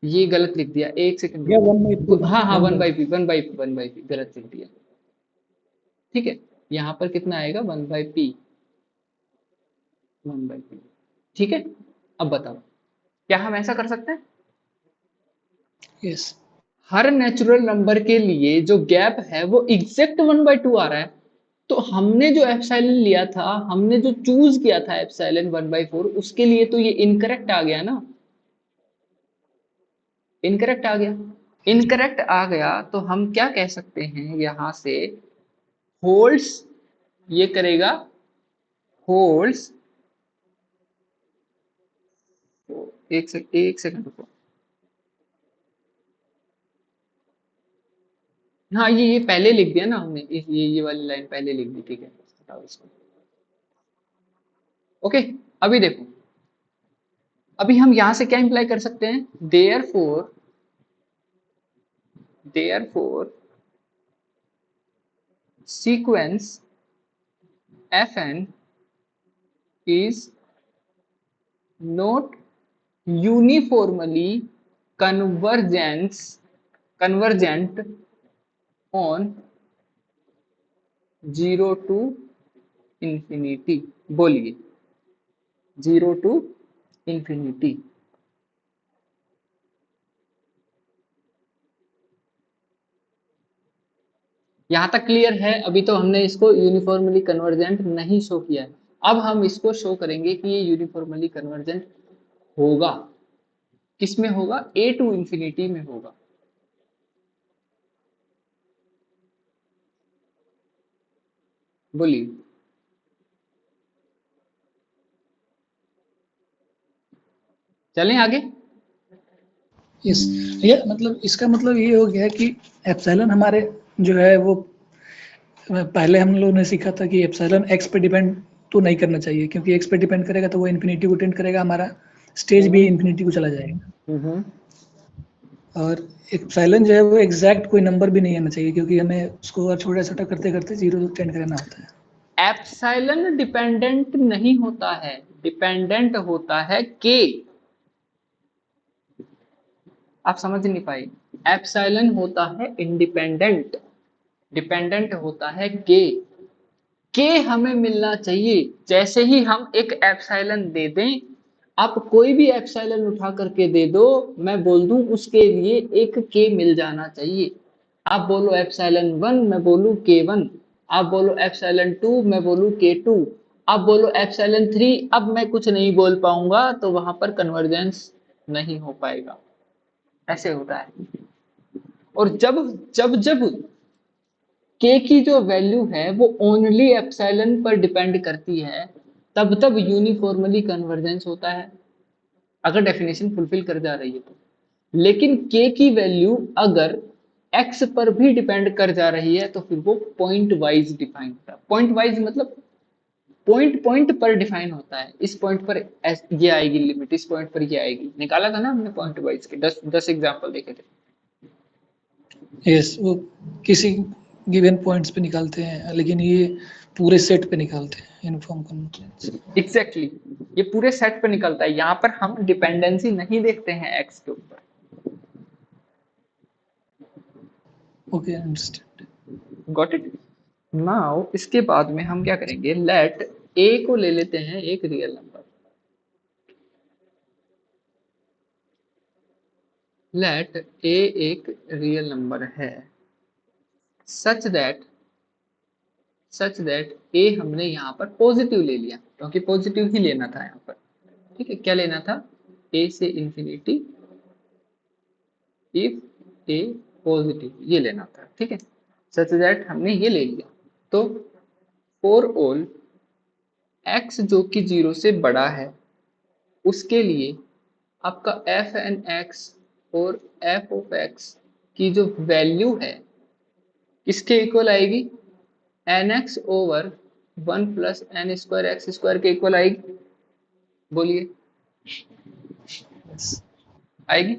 ये गलत लिख दिया, एक सेकंड, या 1/2, हाँ हाँ 1/p गलत लिख दिया। ठीक है, यहाँ पर कितना आएगा 1/p, ठीक है। अब बताओ क्या हम ऐसा कर सकते हैं? यस, हर नेचुरल नंबर के लिए जो गैप है वो एग्जैक्ट 1/2 आ रहा है, तो हमने जो एप्सिलॉन लिया था, हमने जो चूज किया था एप्सिलॉन 1/4, उसके लिए तो ये इनकरेक्ट आ गया ना, इनकरेक्ट आ गया। इनकरेक्ट आ गया तो हम क्या कह सकते हैं यहां से, होल्ड्स, ये करेगा होल्ड्स, एक सेकंड रुको, हाँ ये पहले लिख दिया ना हमने, ये वाली लाइन पहले लिख दी, ठीक है, हटाओ इसको। ओके, अभी देखो, अभी हम यहां से क्या इंप्लाई कर सकते हैं, therefore sequence Fn is not uniformly convergent on 0 to infinity। बोलिए 0 to infinity। यहां तक क्लियर है? अभी तो हमने इसको यूनिफॉर्मली कन्वर्जेंट नहीं शो किया है, अब हम इसको शो करेंगे कि ये यूनिफॉर्मली कन्वर्जेंट होगा। किसमें होगा? a टू इंफिनिटी में होगा। बोलिए। चलें आगे। यस, ये मतलब इसका मतलब ये हो गया कि एप्सिलॉन हमारे जो है वो पहले हम लोगों ने सीखा था कि एप्सिलॉन एक्स पे डिपेंड तो नहीं करना चाहिए, क्योंकि एक्स पे डिपेंड करेगा तो वो इन्फिनिटी को टेंड करेगा, हमारा स्टेज भी इन्फिनिटी को चला जाएगा। और एप्सिलॉन जो है वो एग्जैक्ट कोई नंबर भी नहीं आना चाहिए, क्योंकि हमें उसको और छोटा छोटा करते करते 0 टेंड करना होता है। एप्सिलॉन डिपेंडेंट नहीं होता है, डिपेंडेंट होता है के। आप समझ नहीं पाए? एप्सिलॉन होता है इंडिपेंडेंट, डिपेंडेंट होता है के हमें मिलना चाहिए। जैसे ही हम एक एप्सिलॉन दे दें, आप कोई भी एप्सिलॉन उठा करके दे दो, मैं बोल दूं उसके लिए एक के मिल जाना चाहिए। आप बोलो एप्सिलॉन 1, मैं बोलूं k1। आप बोलो एप्सिलॉन 2, मैं बोलूं k2। आप बोलो एप्सिलॉन 3, अब मैं कुछ नहीं बोल पाऊंगा, तो वहां पर कन्वर्जेंस नहीं हो पाएगा। ऐसे होता है। और जब जब जब k की जो वैल्यू है वो ओनली एप्सिलॉन पर डिपेंड करती है, तब तब यूनिफॉर्मली कन्वर्जेंस होता है, अगर डेफिनेशन फुलफिल कर जा रही है तो। लेकिन k की वैल्यू अगर x पर भी डिपेंड कर जा रही है तो फिर वो पॉइंट वाइज डिफाइन होता है। पॉइंट वाइज मतलब पॉइंट पॉइंट पर डिफाइन होता है। इस पॉइंट पर ये आएगी लिमिट, इस पॉइंट पर ये आएगी। निकाला था ना हमने पॉइंट वाइज के 10 एग्जांपल देखे थे। यस, वो किसी गिवन पॉइंट्स पे निकालते हैं, लेकिन ये पूरे सेट पे निकालते हैं यूनिफॉर्म कन्वर्जेंस। एग्जैक्टली, ये पूरे सेट पे निकलता है। यहाँ पर हम डिपेंडेंसी नहीं देखते हैं एक्स के ऊपर। Okay, understand. Got it? Now इसके बाद में हम क्या करेंगे, लेट ए को ले लेते हैं एक रियल नंबर। लेट ए एक रियल नंबर है सच दैट ए हमने यहाँ पर पॉजिटिव ले लिया, क्योंकि पॉजिटिव ही लेना था यहाँ पर। ठीक है, क्या लेना था? ए से इंफिनिटी इफ ए पॉजिटिव, ये लेना था। ठीक है, सच दैट हमने ये ले लिया। तो फॉर ऑल x जो कि 0 से बड़ा है, उसके लिए आपका एफ एन एक्स और एफ ऑफ एक्स की जो वैल्यू है किसके इक्वल आएगी? N x over 1 plus n square x square के इक्वल आएगी। बोलिए, आएगी?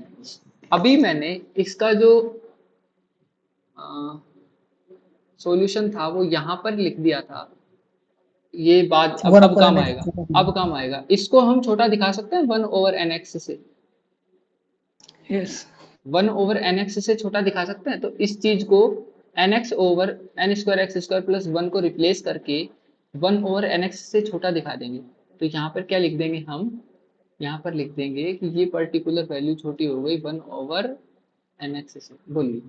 अभी मैंने इसका जो सॉल्यूशन था वो यहाँ पर लिख दिया था। ये बात अब काम आएगा, अब काम आएगा। इसको हम छोटा दिखा सकते हैं 1 ओवर एन एक्स से। यस, 1 ओवर एन एक्स से छोटा दिखा सकते हैं। तो इस चीज को n x over n square x square plus 1 को रिप्लेस करके 1 ओवर एन एक्स से छोटा दिखा देंगे। तो यहाँ पर क्या लिख देंगे हम? यहाँ पर लिख देंगे कि ये पर्टिकुलर वैल्यू छोटी हो गई 1 ओवर एन एक्स से। बोलिए,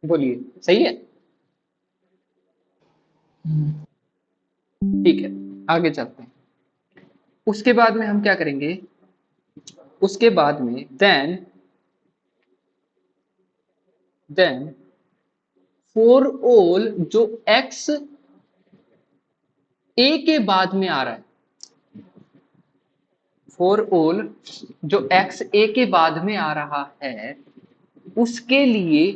बोलिए, सही है? ठीक है, आगे चलते हैं। उसके बाद में हम क्या करेंगे? उसके बाद में देन फॉर ऑल जो x a के बाद में आ रहा है, फॉर ऑल जो x a के बाद में आ रहा है, उसके लिए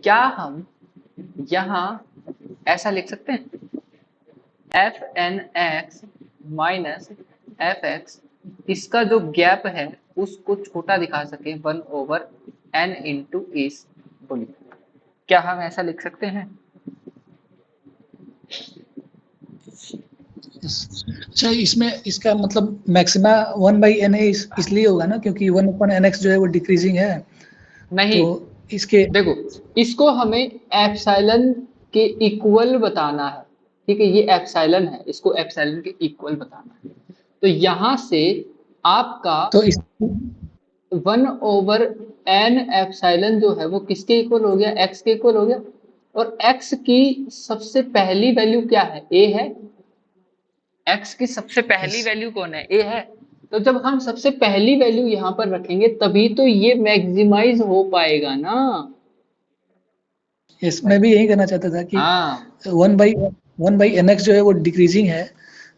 क्या हम यहाँ ऐसा लिख सकते हैं, f n x minus f x, इसका जो गैप है उसको छोटा दिखा सके 1/n इंटू इस, बोलिए क्या हम ऐसा लिख सकते हैं? अच्छा, इसमें इसका मतलब मैक्सिमा 1/n है, इसलिए होगा ना क्योंकि 1/nx जो है वो डिक्रीजिंग है, नहीं, तो इसके देखो इसको हमें एप्सिलॉन के इक्वल बताना है, ठीक है, ये एप्सिलॉन है, इसको एप्सिलॉन के इक्वल बताना है। तो यहां से आपका तो इस 1/n एप्सिलॉन जो है वो किसके इक्वल हो गया? x के इक्वल हो गया। और x की सबसे पहली वैल्यू क्या है? a है। x की सबसे पहली वैल्यू कौन है? a है। तो जब हम सबसे पहली वैल्यू यहां पर रखेंगे तभी तो ये मैक्सिमाइज हो पाएगा ना। इसमें भी यही कहना चाहता था कि हाँ 1/nx जो है वो डिक्रीजिंग है,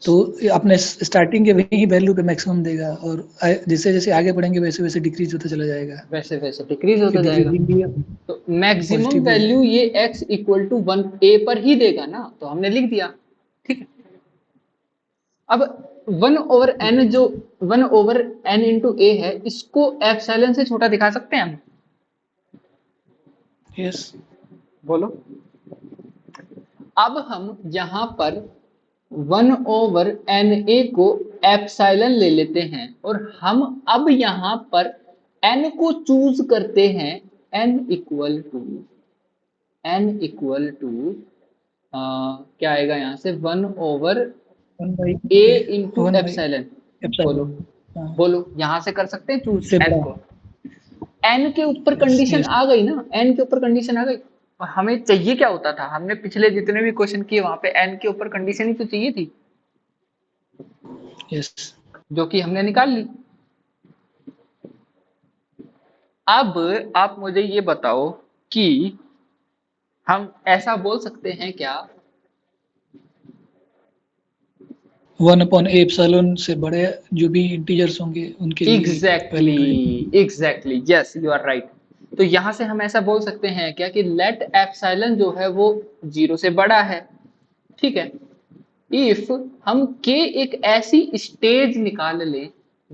तो अपने स्टार्टिंग के वही वैल्यू पे मैक्सिमम देगा, और जैसे जैसे आगे बढ़ेंगे वैसे वैसे डिक्रीज होता चला जाएगा, वैसे वैसे डिक्रीज होता क्योंकि जाएगा। डिक्रीजिंग भी है, तो मैक्सिमम पॉजिटिव भी है। वैल्यू ये x इक्वल टू 1a पर ही देगा ना, तो हमने लिख दिया, ठीक है। अब 1/n जो 1/n इंटू a है, इसको एप्सिलॉन से छोटा दिखा सकते हैं हम? यस, बोलो। अब हम यहाँ पर 1/na को एप्सिलॉन ले लेते हैं और हम अब यहाँ पर n को चूज करते हैं, n इक्वल टू क्या आएगा यहाँ से? 1/a into epsilon. बोलो बोलो, यहाँ से कर सकते हैं चूज n को। n के ऊपर कंडीशन आ गई ना, n के ऊपर कंडीशन आ गई। और हमें चाहिए क्या होता था? हमने पिछले जितने भी क्वेश्चन किए वहां पे n के ऊपर कंडीशन ही तो चाहिए थी, यस, जो कि हमने निकाल ली। अब आप मुझे ये बताओ कि हम ऐसा बोल सकते हैं क्या? 1/a से बड़े जो भी इंटीजर्स होंगे उनके लिए exactly yes, you are right. तो यहां से हम ऐसा बोल सकते हैं क्या कि लेट एप्सिलॉन जो है वो 0 से बड़ा है, ठीक है। इफ हम k एक ऐसी स्टेज निकाल लें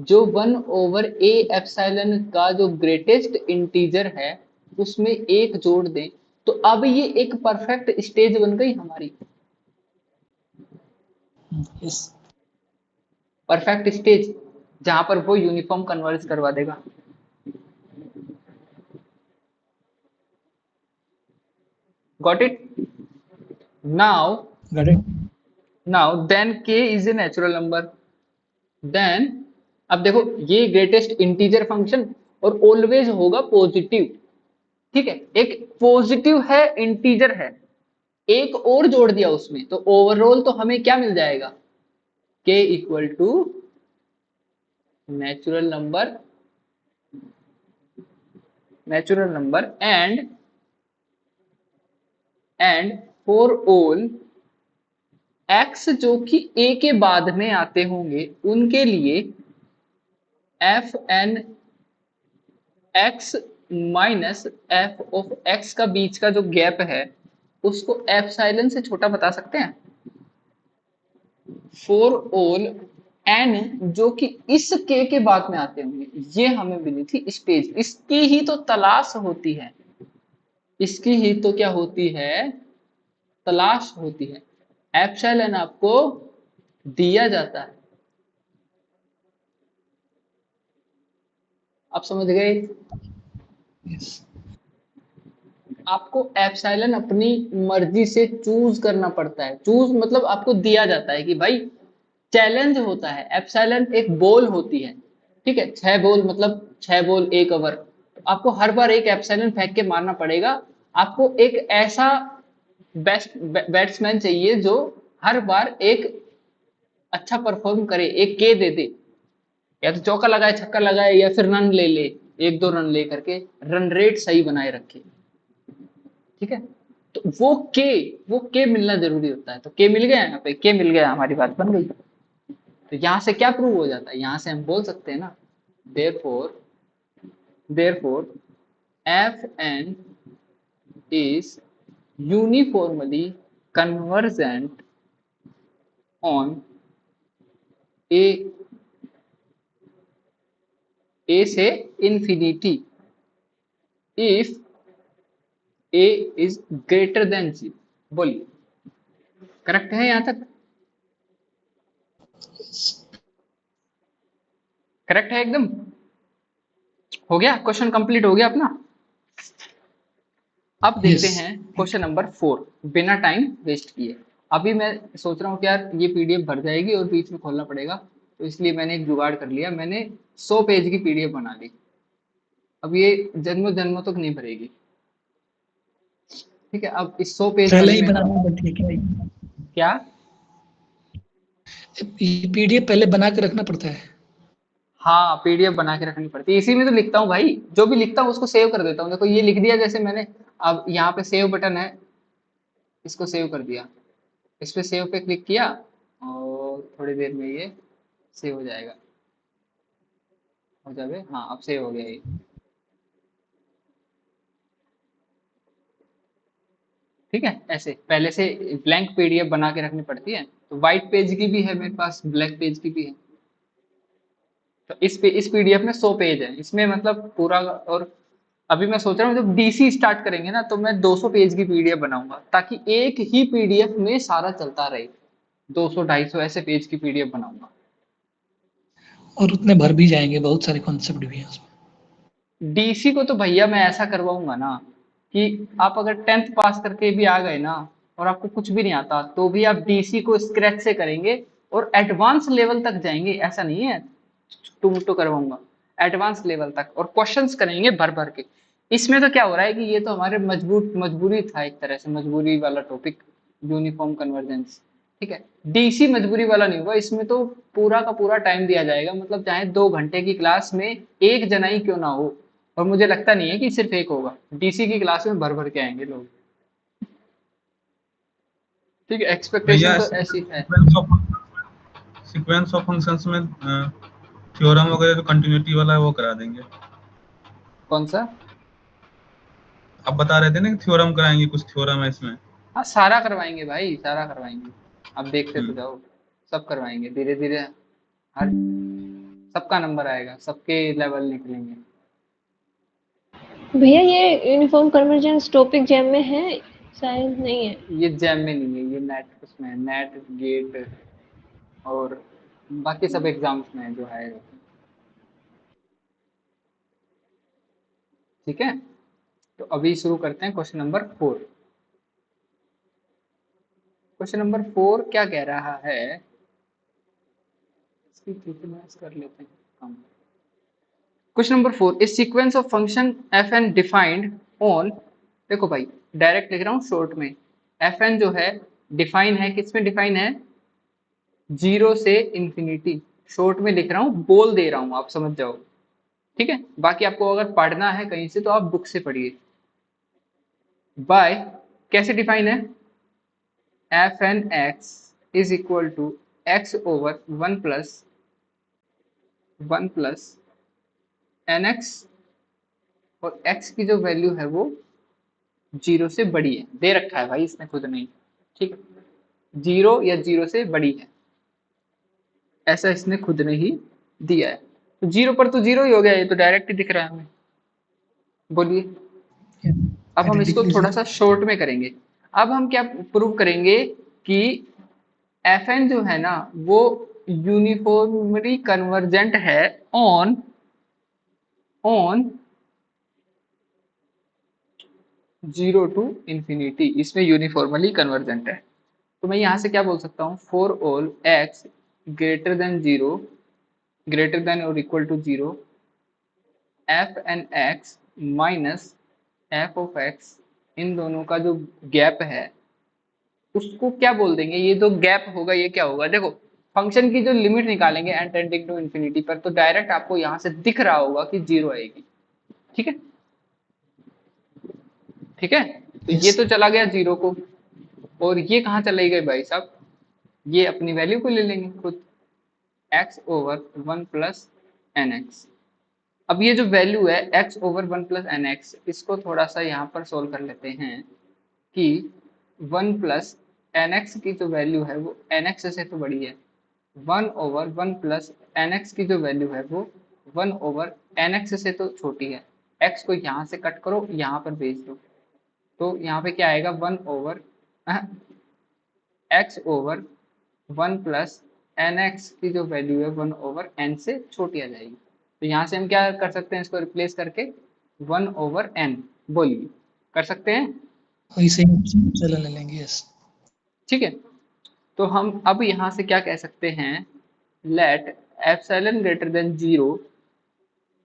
जो 1/a एप्सिलॉन का जो ग्रेटेस्ट इंटीजर है उसमें एक जोड़ दें, तो अब ये एक परफेक्ट स्टेज बन गई हमारी। यस, परफेक्ट स्टेज जहां पर वो यूनिफॉर्म कन्वर्ज करवा देगा। Got it? Now then k is a natural number. Then अब देखो, ये ग्रेटेस्ट इंटीजर फंक्शन और ऑलवेज होगा पॉजिटिव, ठीक है। एक पॉजिटिव है, इंटीजर है, एक और जोड़ दिया उसमें, तो ओवरऑल तो हमें क्या मिल जाएगा? k equal to natural number and for all x जो कि a के बाद में आते होंगे उनके लिए f n x minus f of x का बीच का जो गैप है उसको एप्सिलॉन से छोटा बता सकते हैं। फॉर ऑल n जो कि इस k के बाद में आते होंगे, ये हमें मिली थी स्टेज, इसकी ही तो तलाश होती है, इसकी ही तो क्या होती है? तलाश होती है। एप्सिलॉन आपको दिया जाता है, आप समझ गए? यस, आपको एप्सिलॉन अपनी मर्जी से चूज करना पड़ता है। चूज मतलब आपको दिया जाता है कि भाई चैलेंज होता है। एप्सिलॉन एक बॉल होती है, ठीक है, 6 बॉल मतलब 6 बॉल 1 ओवर। तो आपको हर बार एक एप्सिलॉन फेंक के मारना पड़ेगा। आपको एक ऐसा बेस्ट बैट्समैन चाहिए जो हर बार एक अच्छा परफॉर्म करे, एक के दे दे, या तो चौका लगाए, छक्का लगाए, या फिर रन ले ले, 1-2 रन ले करके रन रेट सही बनाए रखे, ठीक है। तो वो के मिलना जरूरी होता है। तो के मिल गया, यहाँ पे के मिल गया, हमारी बात बन गई। तो यहां से क्या प्रूव हो जाता है? यहां से हम बोल सकते हैं ना, therefore f n is uniformly convergent on a से infinity if a is greater than 0। बोलिए करेक्ट है यहां तक? करेक्ट है एकदम? हो गया, क्वेश्चन कंप्लीट हो गया अपना। अब देखते Yes. हैं क्वेश्चन नंबर 4 बिना टाइम वेस्ट किए। अभी मैं सोच रहा हूँ कि यार ये पीडीएफ भर जाएगी और बीच में खोलना पड़ेगा, तो इसलिए मैंने एक जुगाड़ कर लिया, मैंने 100 पेज की पीडीएफ बना ली। अब ये जन्मों जन्मों तक नहीं भरेगी, ठीक है। अब इस 100 पेज पहले वाली ही में बनाना पड़ती है कि नहीं? क्या पीडीएफ पहले बना के रखना पड़ता है। हाँ पीडीएफ बना के रखनी पड़ती है, इसी में तो लिखता हूँ भाई, जो भी लिखता हूँ उसको सेव कर देता हूँ। देखो ये लिख दिया जैसे मैंने, अब यहाँ पे सेव बटन है, इसको सेव कर दिया, इस पे सेव पे क्लिक किया और थोड़ी देर में ये सेव हो जाएगा। हो जाए, हाँ अब सेव हो गया ये। ठीक है, ऐसे पहले से ब्लैंक पीडीएफ बना के रखनी पड़ती है। तो व्हाइट पेज की भी है मेरे पास, ब्लैक पेज की भी है। तो इस पीडीएफ में 100 पेज है, इसमें मतलब पूरा। और अभी मैं सोच रहा हूँ जब डीसी स्टार्ट करेंगे ना, तो मैं 200 पेज की पीडीएफ बनाऊंगा, ताकि एक ही पीडीएफ में सारा चलता रहे। 200-250 ऐसे पेज की पीडीएफ बनाऊंगा। और उतने भर भी जाएंगे, बहुत सारे कॉन्सेप्ट भी हैं उसमें। डीसी को तो भैया मैं ऐसा करवाऊंगा ना कि आप अगर 10th पास करके भी आ गए ना और आपको कुछ भी नहीं आता, तो भी आप डीसी को स्क्रैच से करेंगे और एडवांस लेवल तक जाएंगे। ऐसा नहीं है टू करवाऊंगा, एडवांस लेवल तक, और क्वेश्चंस करेंगे भर भर के। इसमें तो क्या हो रहा है कि ये तो हमारे मजबूरी था, एक तरह से मजबूरी वाला टॉपिक, यूनिफॉर्म कन्वर्जेंस। ठीक है, डीसी मजबूरी वाला नहीं होगा, इसमें तो पूरा का पूरा टाइम दिया जाएगा। मतलब चाहे 2 घंटे की क्लास में एक जना ही क्यों ना हो, और मुझे लगता नहीं है कि सिर्फ एक होगा, डीसी की क्लास में भर भर के आएंगे लोग। ठीक है, एक्सपेक्टेशन भैया तो ऐसी है। सीक्वेंस ऑफ फंक्शंस में थ्योरम वगैरह जो कंटिन्यूटी वाला है वो करा देंगे। कौन सा? आप बता रहे थे ना कि थ्योरम कराएंगे, कुछ थ्योरम है इसमें। हाँ सारा करवाएंगे भाई, सारा करवाएंगे। अब देखते तो हम्म। जाओ, सब करवाएंगे धीरे धीरे। हर सबका नंबर आएगा, सबके लेवल निकलेंगे। भैया ये यूनिफॉर्म कन्वर्जेंस टॉपिक जैम में है? शायद नहीं है। ये जैम में नहीं है, ये नेट उसमें है, नेट गेट और बाकी सब एग्जाम्स में है जो है। ठीक है, तो अभी शुरू करते हैं क्वेश्चन नंबर 4। क्वेश्चन नंबर 4 क्या कह रहा है, इसकी क्लिकनेस कर लेते हैं हम। क्वेश्चन नंबर 4, इस sequence of function f n defined on, देखो भाई डायरेक्ट लिख रहा हूँ शॉर्ट में, एफ एन जो है डिफाइन है, किस में डिफाइन है? 0 से इंफिनिटी। शॉर्ट में लिख रहा हूँ, बोल दे रहा हूँ, आप समझ जाओ। ठीक है, बाकी आपको अगर पढ़ना है कहीं से तो आप बुक से पढ़िए। बाय कैसे डिफाइन है? F n x is equal to x over 1 plus n x, और x की जो वैल्यू है वो 0 से बड़ी है, दे रखा है भाई इसने खुद नहीं। ठीक है, 0 या 0 से बड़ी है, ऐसा इसने खुद ने ही दिया है। तो 0 पर तो 0 ही हो गया, ये तो डायरेक्ट ही दिख रहा है हमें। बोलिए, अब हम इसको थोड़ा सा शॉर्ट में करेंगे। अब हम क्या प्रूव करेंगे कि एफ एन जो है ना वो यूनिफॉर्मली कन्वर्जेंट है ऑन 0 टू इंफिनिटी, इसमें यूनिफॉर्मली कन्वर्जेंट है। तो मैं यहां से क्या बोल सकता हूँ, for all x greater than 0, greater than और equal to 0, f n x minus f of x, इन दोनों का जो गैप है उसको क्या बोल देंगे? ये जो गैप होगा ये क्या होगा? देखो फंक्शन की जो लिमिट निकालेंगे एन टेंडिंग टू इंफिनिटी पर, तो डायरेक्ट आपको यहां से दिख रहा होगा कि 0 आएगी। ठीक है, ठीक है, तो ये तो चला गया 0 को, और ये कहाँ चले गए भाई साहब? ये अपनी वैल्यू को ले लेंगे खुद, x over 1 plus n x. अब ये जो वैल्यू है x over 1 plus n x, इसको थोड़ा सा यहाँ पर सोल्व कर लेते हैं कि 1 प्लस nx की जो वैल्यू है वो nx से तो बड़ी है, 1/1 प्लस nx की जो वैल्यू है वो 1/nx से तो छोटी है। x को यहाँ से कट करो, यहाँ पर भेज दो, तो यहाँ पे क्या आएगा 1/x/1 प्लस nx की जो वैल्यू है 1/n से छोटी आ जाएगी। तो यहाँ से हम क्या कर सकते हैं, इसको रिप्लेस करके 1/n बोलिए, कर सकते हैं, वही सेम एप्सिलॉन ले लेंगे। यस, ठीक है। तो हम अब यहाँ से क्या कह सकते हैं, let epsilon greater than 0,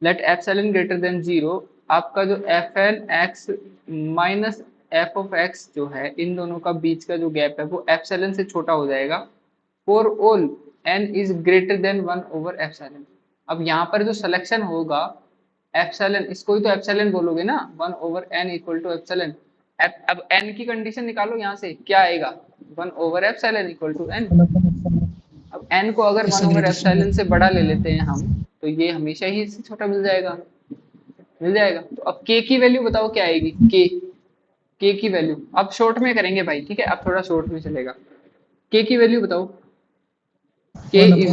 let epsilon greater than 0, आपका जो fn x minus f of x जो है, इन दोनों का बीच का जो गैप है वो एप्सिलॉन से छोटा हो जाएगा for all n is greater than 1/एप्सिलॉन। अब यहाँ पर जो सिलेक्शन होगा एप्सिलॉन, इसको ही तो एप्सिलॉन बोलोगे ना, 1/n इक्वल टू एप्सिलॉन। अब n की कंडीशन निकालो, यहाँ से क्या आएगा 1/एप्सिलॉन इक्वल टू n। अब n को अगर 1/एप्सिलॉन से बड़ा ले लेते हैं हम, तो ये हमेशा ही इससे छोटा मिल जाएगा, मिल जाएगा। तो अब k की वैल्यू बताओ क्या आएगी, k की वैल्यू अब शॉर्ट में करेंगे भाई, ठीक है, अब थोड़ा शॉर्ट में चलेगा। k की वैल्यू बताओ, k इज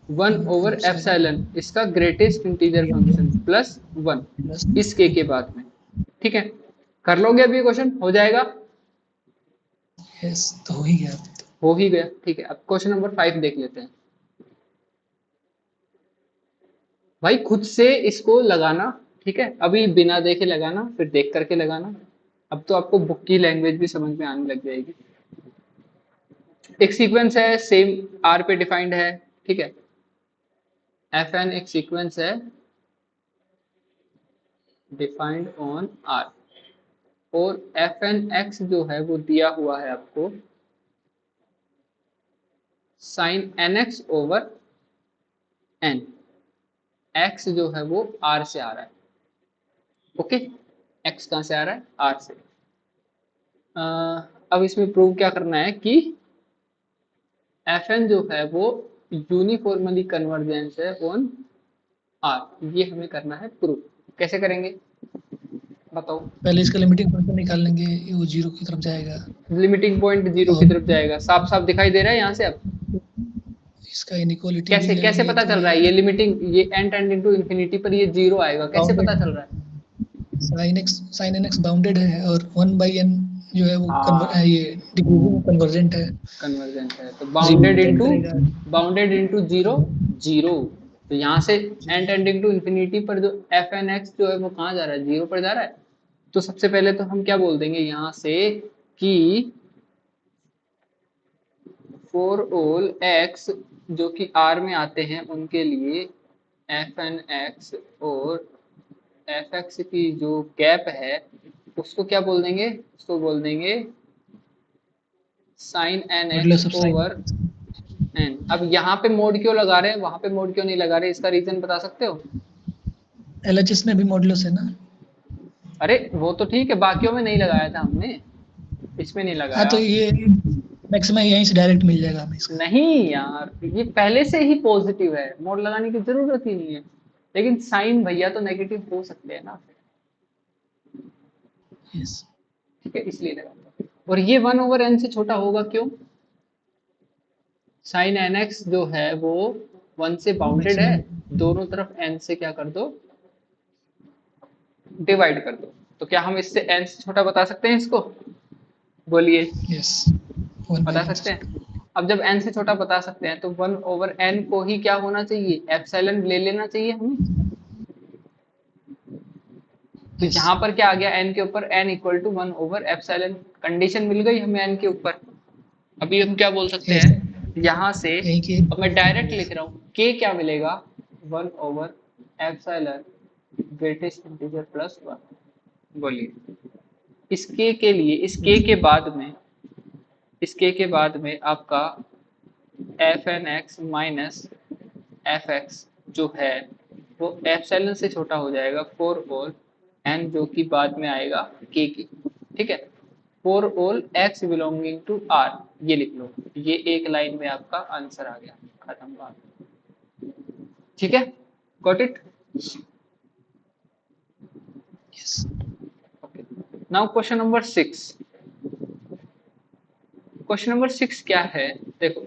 1/एप्सिलॉन इसका ग्रेटेस्ट इंटीजर फंक्शन प्लस 1 इस k के बाद में, ठीक है। कर लोगे अभी क्वेश्चन, हो जाएगा, यस, तो हो ही गया। हो ही गया, ठीक है। अब क्वेश्चन नंबर 5 देख लेते हैं भाई, खुद से इसको लगाना, ठीक है, अभी बिना देखे लगाना, फिर देख करके लगाना। अब तो आपको बुक की लैंग्वेज भी समझ में आने लग जाएगी। एक सीक्वेंस है, सेम आर पे डिफाइंड है, ठीक है, fn एक सीक्वेंस है डिफाइंड ऑन आर, और fn x जो है वो दिया हुआ है आपको sine nx over n, x जो है वो r से आ रहा है, ओके, x कहाँ से आ रहा है, r से। अब इसमें प्रूव क्या करना है कि fn जो है वो यूनिफॉर्मली कन्वर्जेंस है ऑन r, ये हमें करना है प्रूव। कैसे करेंगे बताओ। पहले इसका लिमिटिंग पॉइंट निकाल लेंगे, वो 0 की तरफ जाएगा। लिमिटिंग पॉइंट 0 की तरफ जाएगा, साफ साफ दिखाई दे रहा है यहाँ से। अब इसका इनइक्वालिटी कैसे कैसे पता चल रहा है, ये लिमिटिंग, ये n टेंडिंग टू इंफिनिटी पर ये 0 आएगा, कैसे पता चल रहा है, sin nx बाउंडेड है और 1/n जो है वो हाँ, ये डिक्रीजिंग कन्वर्जेंट है, कन्वर्जेंट है, तो करेगा। Bounded into 0 0। तो यहाँ से n टेंडिंग टू इंफिनिटी पर जो fn x जो है वो कहाँ जा रहा है, 0 पर जा रहा है। तो सबसे पहले तो हम क्या बोल देंगे यहाँ से कि फॉर ऑल x जो कि r में आते हैं उनके लिए fn x और fx की जो गैप है उसको क्या बोल देंगे, उसको बोल देंगे साइन nx ओवर n। अब यहाँ पे मोड क्यों लगा रहे हैं, वहां पे मोड क्यों नहीं लगा रहे, इसका रीजन बता सकते हो। LHS में भी मॉडुलस है ना। अरे वो तो ठीक है, बाकियों में नहीं लगाया था हमने, इसमें नहीं लगाया। हाँ, तो ये मैक्सिमम यहीं से डायरेक्ट मिल जाएगा हमें इसका। नहीं यार, ये पहले से ही पॉजिटिव है, मोड लगाने की जरूरत ही नहीं है, लेकिन साइन भैया तो नेगेटिव हो सकते हैं ना, यस, ठीक है, इसलिए लगा। और ये 1/n से छोटा होगा क्यों, साइन nx जो है वो 1 से बाउंडेड है, दोनों तरफ n से क्या कर दो, डिवाइड कर दो। तो क्या हम इससे n से छोटा बता सकते हैं इसको, बोलिए, यस, बता सकते हैं। अब जब n से छोटा बता सकते हैं तो 1/n को ही क्या होना चाहिए, एप्सिलॉन ले लेना चाहिए हमें। तो यहाँ पर क्या आ गया, n के ऊपर n इक्वल टू 1/एप्सिलॉन, कंडीशन मिल गई हमें n के ऊपर। अभी हम क्या बोल सकते हैं यहाँ से, अब मैं डायरेक्ट लिख रहा हूँ, k क्या मिलेगा 1/एप्सिलॉन ग्रेटेस्ट इंटीजर प्लस 1। बोलिए, इस k के लिए, इस k के बाद में, इस k के बाद में आपका fn x माइनस fx जो है वो एप्सिलॉन से छोटा हो जाएगा फॉर ऑल n जो कि बाद में आएगा k की, ठीक है, for all x belonging to r, ये लिख लो, ये एक लाइन में आपका आंसर आ गया, खत्म बात, ठीक है, got it. Yes. Okay. Now question number 6. Question number 6 क्या है, देखो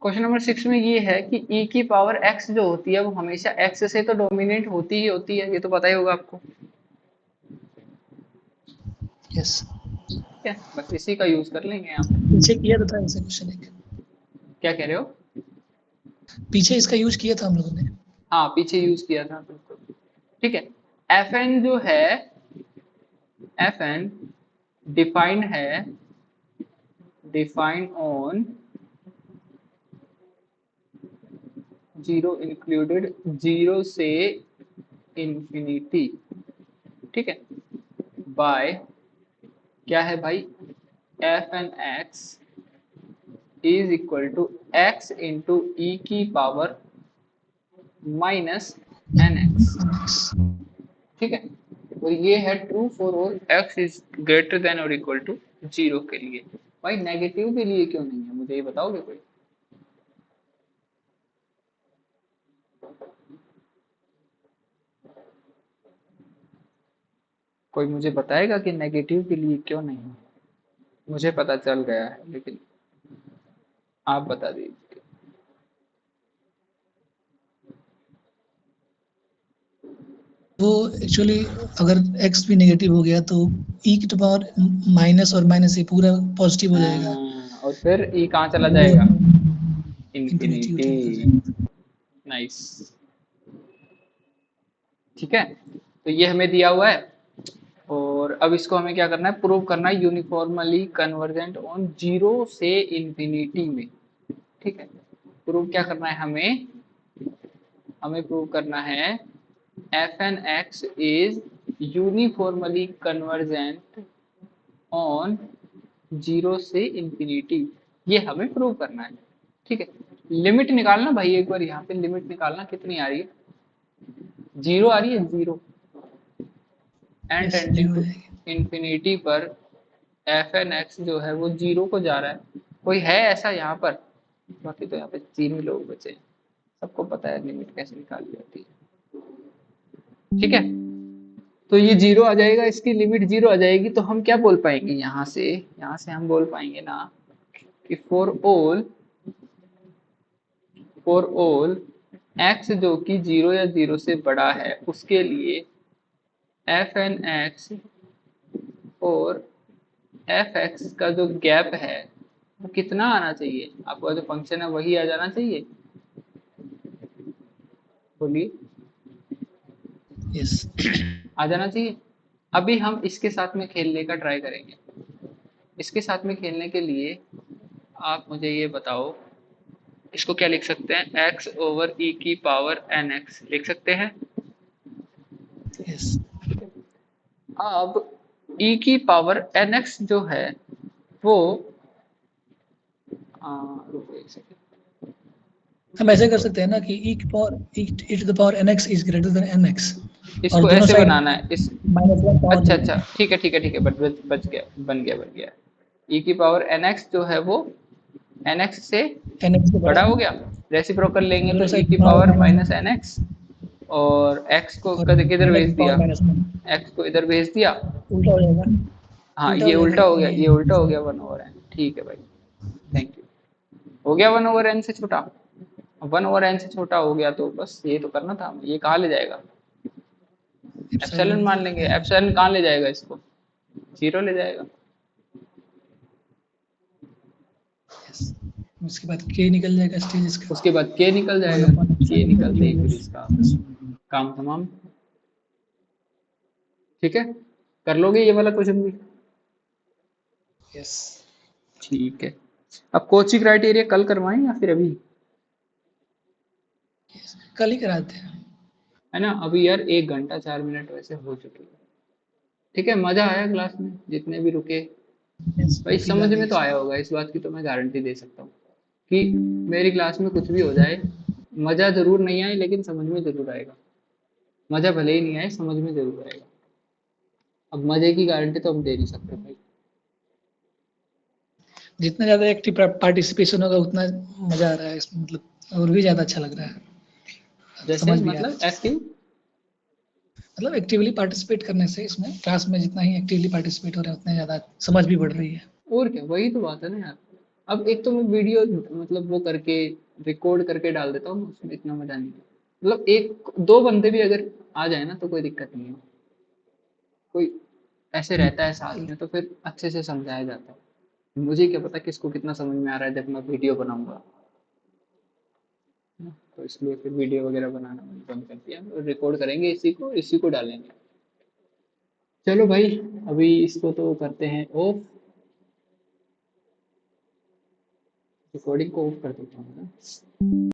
क्वेश्चन नंबर 6 में ये है कि e की पावर x जो होती है वो हमेशा x से तो डोमिनेट होती ही होती है, ये तो पता ही होगा आपको। यस, ठीक है, बस इसी का यूज कर लेंगे यहाँ पे। पीछे किया तो था ऐसे क्वेश्चन एक, क्या कह रहे हो? पीछे इसका यूज किया था हम लोगों ने। हाँ पीछे यूज किया था, बिल्कुल। ठीक है, fn जो है, fn डिफाइंड है, डिफाइंड ऑन 0 इंक्लूडेड 0 से इंफिनिटी, ठीक है, बाय क्या है भाई, fn x is equal to x into e की पावर माइनस nx। ठीक है, और ये है true for all x is greater than और इक्वल टू 0 के लिए। भाई नेगेटिव के लिए क्यों नहीं है, मुझे ये बताओगे कोई? कोई मुझे बताएगा कि नेगेटिव के लिए क्यों नहीं है? मुझे पता चल गया है, लेकिन आप बता दीजिए। वो एक्चुअली अगर x भी नेगेटिव हो गया तो e की पावर माइनस और माइनस ये पूरा पॉजिटिव हो जाएगा, और फिर e कहाँ चला वो जाएगा? इंफिनिटी हो इंफिनिटी। जाएगा। नाइस, ठीक है, तो ये हमें दिया हुआ है और अब इसको हमें क्या करना है, प्रूव करना है यूनिफॉर्मली कन्वर्जेंट ऑन 0 से इंफिनिटी में। ठीक है, प्रूव क्या करना है हमें, हमें प्रूव करना है fn x is uniformly convergent on 0 से इंफिनिटी, ये हमें प्रूव करना है। ठीक है, लिमिट निकालना भाई, एक बार यहाँ पे लिमिट निकालना, कितनी आ रही है? 0 आ रही है, 0 and Yes, tending zero to हो जाएगी। इंफिनिटी पर fn x जो है वो 0 को जा रहा है। कोई है ऐसा यहाँ पर? बाकी तो यहाँ पे 3 ही लोग बचे हैं, सबको पता है लिमिट कैसे निकाली जाती है। ठीक है, तो ये 0 आ जाएगा, इसकी लिमिट 0 आ जाएगी, तो हम क्या बोल पाएंगे यहाँ से हम बोल पाएंगे ना कि फॉर ऑल x जो कि 0 या 0 से बड़ा है उसके लिए fn x और fx का जो गैप है वो कितना आना चाहिए? आपका जो फंक्शन है वही आ जाना चाहिए, बोलिए। यस, आ जाना चाहिए। अभी हम इसके साथ में खेलने का ट्राई करेंगे। इसके साथ में खेलने के लिए आप मुझे ये बताओ, इसको क्या लिख सकते हैं? x ओवर e की पावर nx लिख सकते हैं। यस, अब e की पावर nx जो है वो रुको एक सेकंड, हम ऐसे कर सकते हैं ना कि e to the power nx is greater than nx, इसको और दोनों ऐसे साइड बनाना है इस, -1 पावर अच्छा ले अच्छा, लेंगे। ठीक है, बच गया, बन गया। e की पावर nx जो है वो nx से nx से बड़ा बड़ा हो गया, रेसिप्रोकल लेंगे तो दोनों e साइड की power power minus minus nx और x को और किधर n भेज की दिया? पावर -1 x को इधर भेज दिया। उल्टा हो जाएगा, हाँ उल्टा ये हो उल्टा जाएगा हो गया, ये उल्टा हो गया 1 ओवर n। ठीक है भाई, थैंक यू। हो गया 1 ओवर n से छोटा, 1 ओवर n से छोटा हो गया तो बस ये तो करना था। ये कहाँ ले जाएगा? एप्सिलॉन मान लेंगे, एप्सिलॉन कहाँ ले जाएगा इसको? 0 ले जाएगा। उसके बाद k निकल जाएगा स्टेज इसका, उसके बाद k निकल जाएगा, k निकलते ही फिर इसका काम तमाम। ठीक है, कर लोगे ये वाला क्वेश्चन भी? यस, ठीक है, अब कोची क्राइटेरिया कल करवाएं या फिर अभी? कल ही कराते हैं। है ना, अभी यार 1 घंटा 4 मिनट वैसे हो चुके हैं। ठीक है, मजा आया क्लास में, जितने भी रुके भाई समझ में तो आया होगा, इस बात की तो मैं गारंटी दे सकता हूँ कि मेरी क्लास में कुछ भी हो जाए, मजा जरूर नहीं आए लेकिन समझ में जरूर आएगा। मजा भले ही नहीं आए, समझ में जरूर आएगा। अब मजे की गारंटी तो हम दे नहीं सकते भाई। जितना ज्यादा एक्टिव पार्टिसिपेशन होगा उतना मजा आ रहा है इसमें, मतलब और भी ज्यादा अच्छा लग रहा है, जैसे समझ भी आ मतलब रहा है। एक्टिव मतलब एक्टिवली पार्टिसिपेट करने से इसमें क्लास में जितना ही एक्टिवली पार्टिसिपेट हो रहे हैं उतने ज़्यादा समझ भी बढ़ रही है। और क्या, वही तो बात है ना यार। अब एक तो मैं वीडियो मतलब वो करके रिकॉर्ड करके डाल देता हूँ, उसमें इतना मजा नहीं है। मतलब एक दो बंदे भी अगर आ जाए ना तो कोई दिक्कत नहीं है, कोई ऐसे रहता है साथ में तो फिर अच्छे से समझाया जाता है। मुझे क्या पता किसको कितना समझ में आ रहा है जब मैं वीडियो बनाऊंगा, है ना? तो इसलिए फिर वीडियो वगैरह बनाना मैंने बंद कर दिया और रिकॉर्ड करेंगे इसी को डालेंगे। चलो भाई, अभी इसको तो करते हैं ऑफ, रिकॉर्डिंग को ऑफ कर देता हूँ ना।